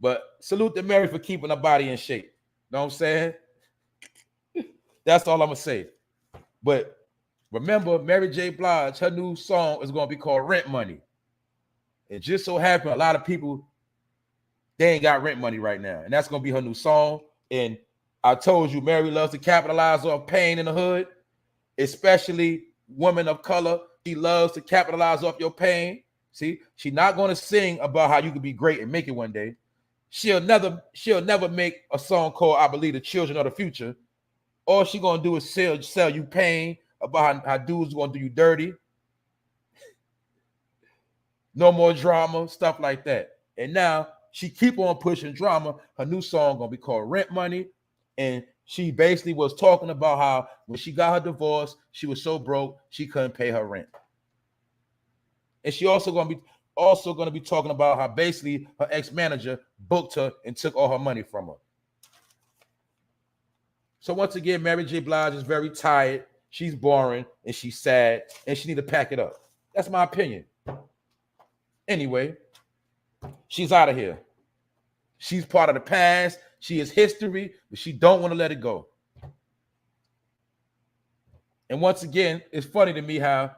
But salute to Mary for keeping her body in shape. Know what I'm saying? That's all I'm gonna say. But remember, Mary J. Blige, her new song is gonna be called Rent Money. It just so happened a lot of people, they ain't got rent money right now. And that's gonna be her new song. And I told you, Mary loves to capitalize off pain in the hood, especially women of color. She loves to capitalize off your pain. See, she's not gonna sing about how you could be great and make it one day. She'll never make a song called I Believe the Children of the Future. All she gonna do is sell you pain about how dudes gonna do you dirty. No more drama, stuff like that. And now she keep on pushing drama. Her new song gonna be called Rent Money. And she basically was talking about how when she got her divorce, she was so broke she couldn't pay her rent. And she also gonna be talking about how basically her ex-manager booked her and took all her money from her. So once again, Mary J. Blige is very tired. She's boring and she's sad and she need to pack it up. That's my opinion. Anyway, she's out of here. She's part of the past. She is history, but she don't want to let it go. And once again, it's funny to me how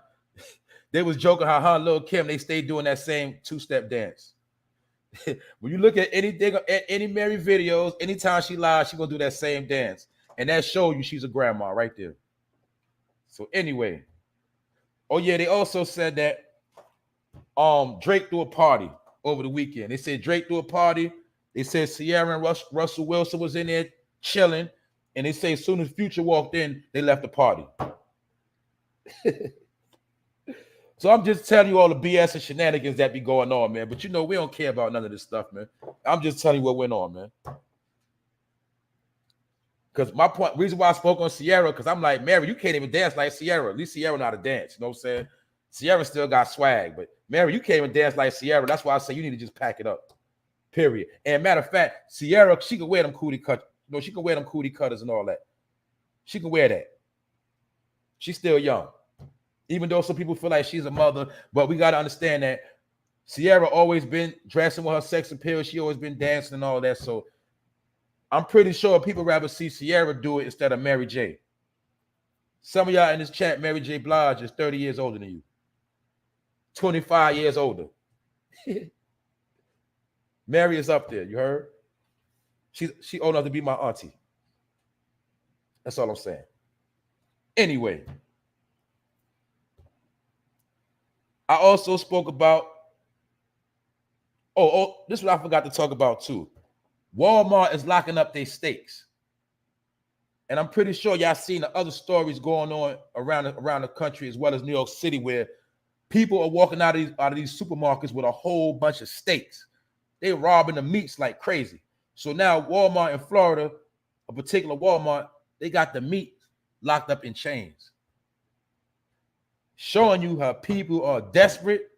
they was joking how her and Lil Kim, they stayed doing that same two-step dance. When you look at anything, at any Mary videos, anytime she lies, she gonna do that same dance. And that shows you she's a grandma right there. So anyway, oh yeah, they also said that Drake threw a party over the weekend. They said Drake threw a party. They said Sierra and Russell Wilson was in there chilling. And they say as soon as Future walked in, they left the party. So I'm just telling you all the BS and shenanigans that be going on, man. But you know, we don't care about none of this stuff, man. I'm just telling you what went on, man. Because my point, reason why I spoke on Sierra, because I'm like, Mary, you can't even dance like Sierra. At least Sierra know how to dance. You know what I'm saying? Sierra still got swag, but Mary, you can't even dance like Sierra. That's why I say you need to just pack it up. Period. And matter of fact, Sierra, she can wear them KUDI cutters. You know, she can wear them KUDI cutters and all that. She can wear that. She's still young. Even though some people feel like she's a mother, but we got to understand that Sierra always been dressing with her sex appeal. She always been dancing and all that. So I'm pretty sure people rather see Sierra do it instead of Mary J. Some of y'all in this chat, MARYJBLIGE is 30 years older than you. 25 years older. Mary is up there, you heard? She old enough to be my auntie. That's all I'm saying. Anyway. I also spoke about, this is what I forgot to talk about too. Walmart is locking up their steaks. And I'm pretty sure y'all seen the other stories going on around the country as well as New York City where people are walking out of these supermarkets with a whole bunch of steaks. They robbing the meats like crazy. So now Walmart in Florida, a particular Walmart, they got the meat locked up in chains. Showing you how people are desperate.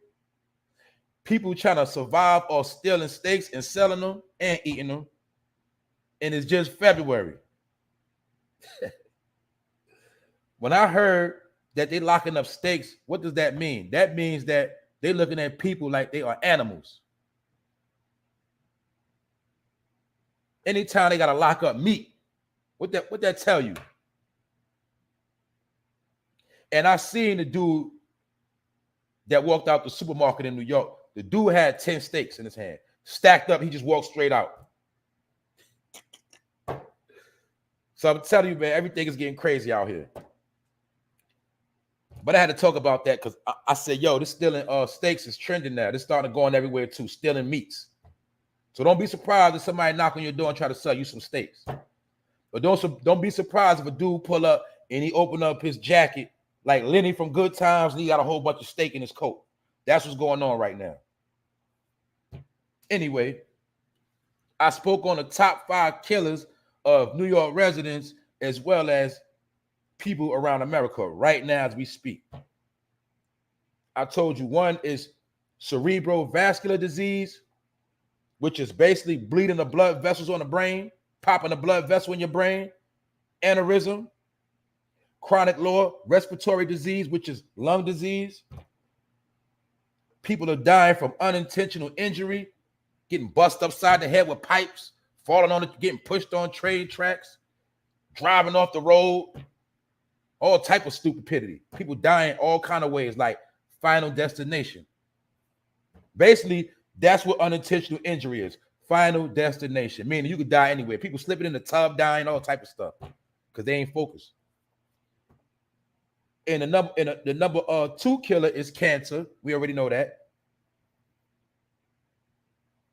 People trying to survive or stealing steaks and selling them and eating them. And it's just February. When I heard that they locking up steaks, what does that mean? That means that they're looking at people like they are animals. Anytime they got to lock up meat, what that tell you? And I seen the dude that walked out the supermarket in New York. The dude had 10 steaks in his hand, stacked up. He just walked straight out. So I'm telling you, man, everything is getting crazy out here. But I had to talk about that because I said, yo, this stealing steaks is trending now. This starting to go on everywhere too, stealing meats. So don't be surprised if somebody knock on your door and try to sell you some steaks. But don't be surprised if a dude pull up and he open up his jacket like Lenny from Good Times, and he got a whole bunch of steak in his coat. That's what's going on right now. Anyway, I spoke on the top 5 killers of New York residents as well as people around America right now as we speak. I told you one is cerebrovascular disease, which is basically bleeding the blood vessels on the brain, popping a blood vessel in your brain, aneurysm. Chronic lower respiratory disease, which is lung disease. People are dying from unintentional injury, getting bust upside the head with pipes, falling on it, getting pushed on train tracks, driving off the road, all type of stupidity. People dying all kind of ways, like Final Destination. Basically, that's what unintentional injury is. Final destination, meaning you could die anywhere. People slipping in the tub, dying, all type of stuff, because they ain't focused. And the number 2 killer is cancer. We already know that.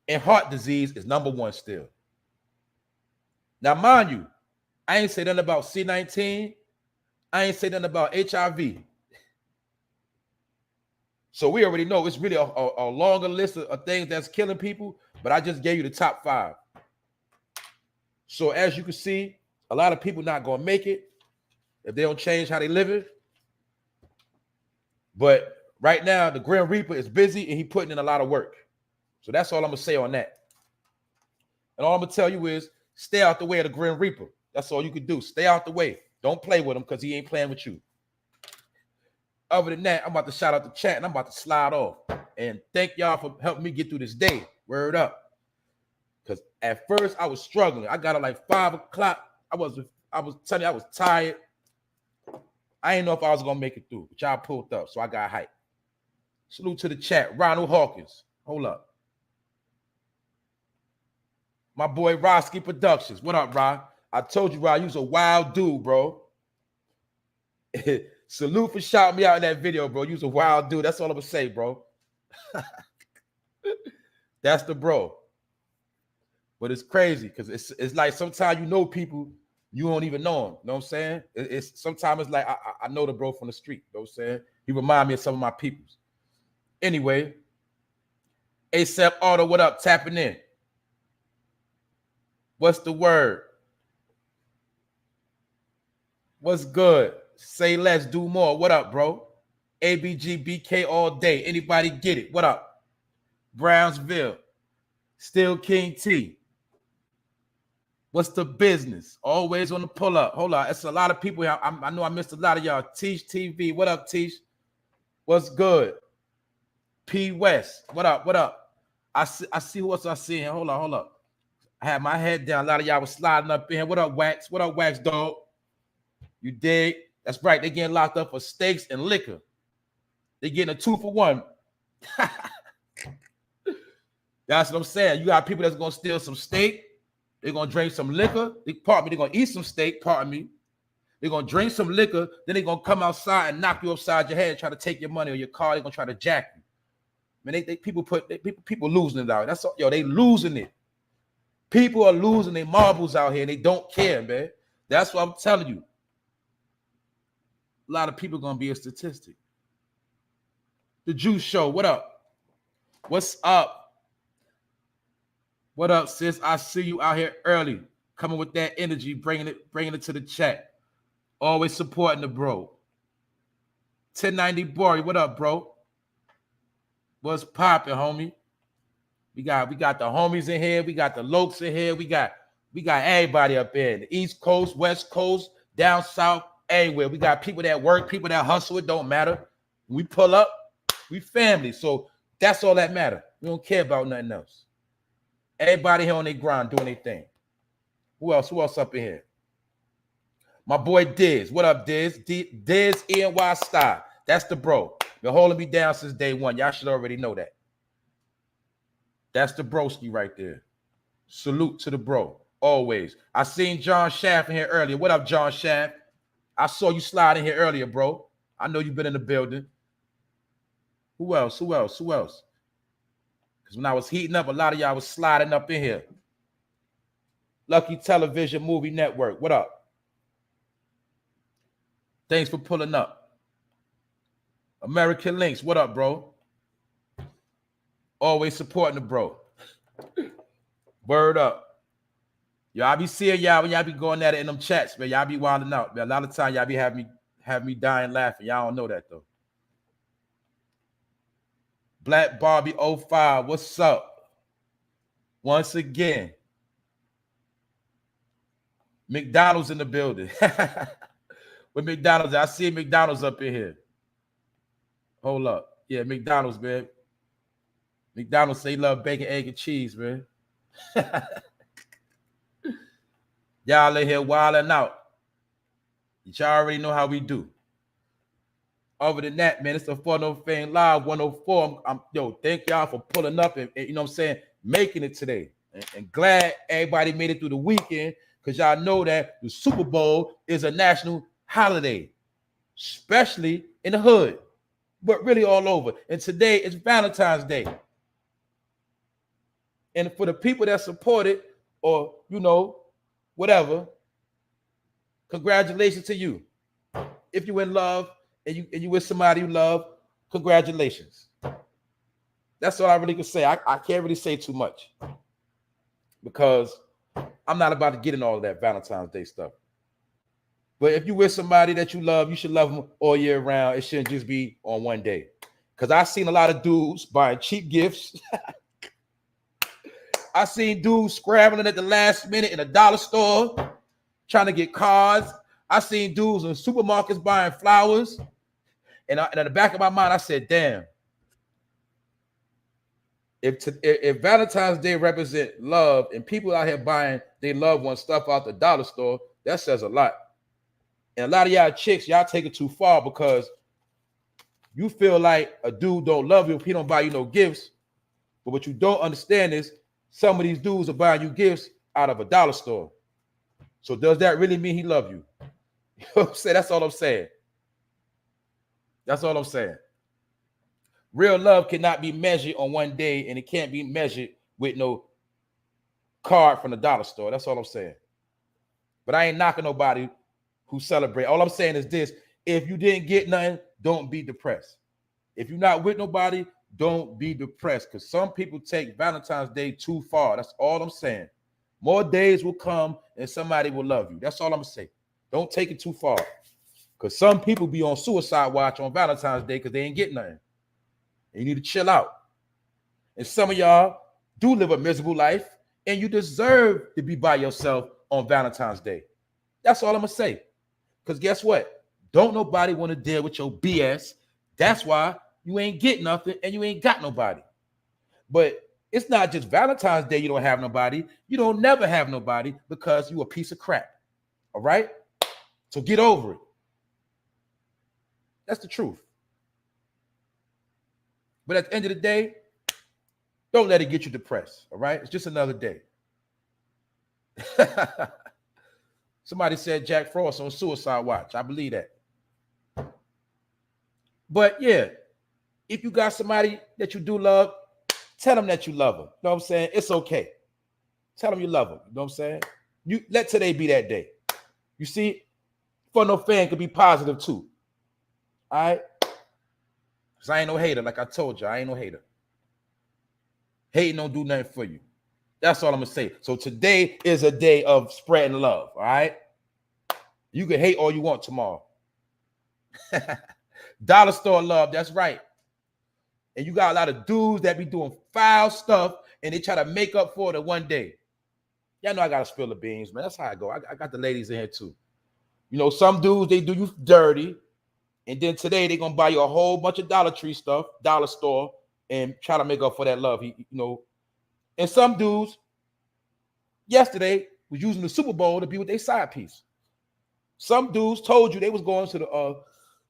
And heart disease is number 1 still. Now, mind you, I ain't say nothing about C19. I ain't say nothing about HIV. So we already know it's really a longer list of things that's killing people, but I just gave you the top 5. So as you can see, a lot of people not going to make it if they don't change how they live it. But right now, the Grim Reaper is busy and he putting in a lot of work. So that's all I'm going to say on that. And all I'm going to tell you is stay out the way of the Grim Reaper. That's all you can do. Stay out the way. Don't play with him because he ain't playing with you. Other than that, I'm about to shout out the chat and I'm about to slide off. And thank y'all for helping me get through this day. Word up. Because at first I was struggling. I got up like 5 o'clock. I was telling you, I was tired. I didn't know if I was gonna make it through, but y'all pulled up, so I got hyped. Salute to the chat. Ronald Hawkins. Hold up. My boy Roski Productions. What up, Rod? I told you, Rod, you was a wild dude, bro. Salute for shouting me out in that video, bro. You was a wild dude. That's all I'm gonna say, bro. That's the bro. But it's crazy because it's like sometimes you know people, you don't even know them. You know what I'm saying? It's sometimes it's like I know the bro from the street. You know what I'm saying? He remind me of some of my peoples. Anyway, ASAP Auto, what up? Tapping in. What's the word? What's good? Say less, do more. What up, bro? ABG BK all day. Anybody get it? What up? Brownsville. Still King T. What's the business? Always on the pull up. Hold on. It's a lot of people here. I know I missed a lot of y'all. Teach TV. What up, Teach? What's good? P West. What up? What up? I see who else I see here. Hold on. I had my head down. A lot of y'all was sliding up in here. What up, Wax? What up, Wax Dog? You dig? That's right. They getting locked up for steaks and liquor. They getting a 2-for-1. That's what I'm saying. You got people that's gonna steal some steak. They're gonna drink some liquor. They're gonna eat some steak. Pardon me. They're gonna drink some liquor. Then they're gonna come outside and knock you upside your head and try to take your money or your car. They're gonna try to jack you. Man, people losing it out. That's all, yo. They losing it. People are losing their marbles out here and they don't care, man. That's what I'm telling you. A lot of people gonna be a statistic. The Juice Show. What up? What's up? What up, sis? I see you out here early, coming with that energy, bringing it to the chat. Always supporting the bro. 1090 Bori, what up, bro? What's popping, homie? We got the homies in here. We got the lokes in here. We got everybody up there. The East Coast, West Coast, down south, everywhere. We got people that work, people that hustle. It don't matter. We pull up. We family. So that's all that matter. We don't care about nothing else. Everybody here on their grind doing their thing. Who else up in here? My boy Diz. What up, Diz? Diz ENY Style. That's the bro. Been holding me down since day one. Y'all should already know that. That's the broski right there. Salute to the bro. Always. I seen John Shaft in here earlier. What up, John Shaft? I saw you slide in here earlier, bro. I know you've been in the building. Who else? Because when I was heating up, a lot of y'all was sliding up in here. Lucky Television Movie Network. What up? Thanks for pulling up. American Links. What up, bro? Always supporting the bro. Word up. Yo, I be seeing y'all when y'all be going at it in them chats, man. Y'all be wilding out, man. A lot of time y'all be having me dying laughing. Y'all don't know that though. Black Barbie 05, what's up? Once again. McDonald's in the building. With McDonald's, I see McDonald's up in here. Hold up. Yeah, McDonald's, man. McDonald's say love bacon, egg, and cheese, man. Y'all in here wilding out. Y'all already know how we do. Other than that, man, it's the 405 Fame Live 104. Yo, thank y'all for pulling up and you know what I'm saying, making it today. And glad everybody made it through the weekend because y'all know that the Super Bowl is a national holiday, especially in the hood, but really all over. And today is Valentine's Day. And for the people that support it or, you know, whatever, congratulations to you. If you're in love and you with somebody you love, congratulations. That's all I really can say. I can't really say too much because I'm not about to get in all of that Valentine's Day stuff. But if you with somebody that you love, you should love them all year round. It shouldn't just be on one day. Because I've seen a lot of dudes buying cheap gifts. I seen dudes scrambling at the last minute in a dollar store trying to get cards. I seen dudes in supermarkets buying flowers. And in the back of my mind, I said, damn. If Valentine's Day represent love and people out here buying their loved one stuff out the dollar store, that says a lot. And a lot of y'all chicks, y'all take it too far because you feel like a dude don't love you if he don't buy you no gifts. But what you don't understand is some of these dudes are buying you gifts out of a dollar store. So does that really mean he love you? You know what I'm saying? That's all I'm saying. That's all I'm saying. Real love cannot be measured on one day, and it can't be measured with no card from the dollar store. That's all I'm saying. But I ain't knocking nobody who celebrate. All I'm saying is this: if you didn't get nothing, don't be depressed. If you're not with nobody, don't be depressed, because some people take Valentine's Day too far. That's all I'm saying. More days will come and somebody will love you. That's all I'm gonna say. Don't take it too far, because some people be on suicide watch on Valentine's Day because they ain't getting nothing. And you need to chill out. And some of y'all do live a miserable life, and you deserve to be by yourself on Valentine's Day. That's all I'm gonna say. Because guess what? Don't nobody want to deal with your BS. That's why you ain't get nothing and you ain't got nobody. But it's not just Valentine's Day you don't have nobody. You don't never have nobody because you a piece of crap. All right? So get over it. That's the truth. But at the end of the day, don't let it get you depressed. All right? It's just another day. Somebody said Jack Frost on suicide watch. I believe that. But yeah, if you got somebody that you do love, tell them that you love them. You know what I'm saying? It's okay. Tell them you love them. You know what I'm saying? You let today be that day. You see, for no fan could be positive too. All right? Because I ain't no hater. Like I told you, I ain't no hater. Hating don't do nothing for you. That's all I'm going to say. So today is a day of spreading love. All right? You can hate all you want tomorrow. Dollar store love. That's right. And you got a lot of dudes that be doing foul stuff and they try to make up for it one day. Y'all know I got to spill the beans, man. That's how I go. I got the ladies in here too. You know, some dudes, they do you dirty. And then today they're going to buy you a whole bunch of Dollar Tree stuff, dollar store, and try to make up for that love. You know, and some dudes yesterday was using the Super Bowl to be with their side piece. Some dudes told you they was going to the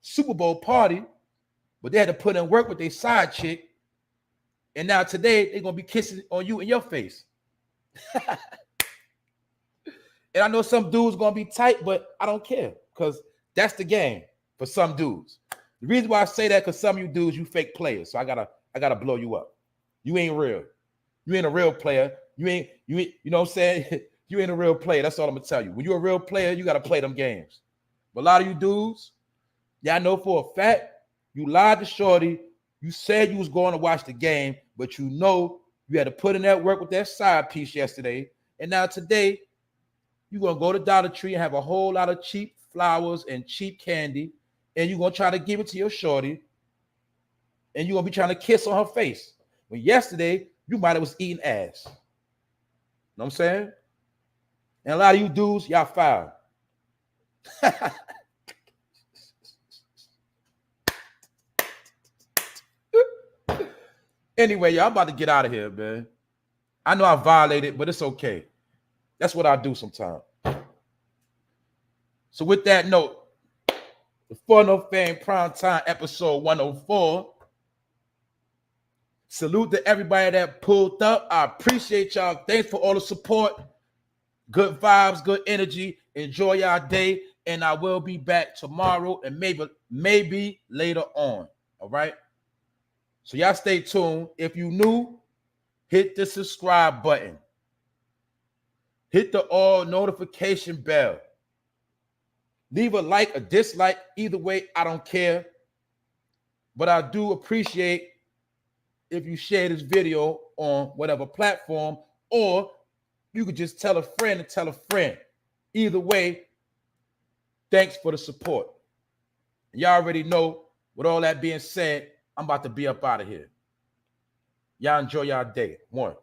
Super Bowl party, but they had to put in work with their side chick. And now today they're going to be kissing on you in your face. And I know some dudes going to be tight, but I don't care because that's the game for some dudes. The reason why I say that, because some of you dudes, you fake players. So I gotta blow you up. You ain't real. You ain't a real player. You know what I'm saying? You ain't a real player. That's all I'm gonna tell you. When you're a real player, you gotta play them games. But a lot of you dudes, y'all know for a fact, you lied to Shorty. You said you was going to watch the game, but you know you had to put in that work with that side piece yesterday. And now today, you're gonna go to Dollar Tree and have a whole lot of cheap flowers and cheap candy, and you're gonna try to give it to your shorty, and you're gonna be trying to kiss on her face. When yesterday, you might have was eating ass. You know what I'm saying? And a lot of you dudes, y'all foul. Anyway, y'all, I'm about to get out of here, man. I know I violated, but it's okay. That's what I do sometimes. So with that note, the For No Fame Primetime episode 104. Salute to everybody that pulled up. I appreciate y'all. Thanks for all the support. Good vibes, good energy. Enjoy y'all day. And I will be back tomorrow and maybe later on. All right? So y'all stay tuned. If you new, hit the subscribe button. Hit the all notification bell. Leave a like, a dislike. Either way, I don't care. But I do appreciate if you share this video on whatever platform, or you could just tell a friend and tell a friend. Either way, thanks for the support. Y'all already know, with all that being said, I'm about to be up out of here. Y'all enjoy y'all day. One.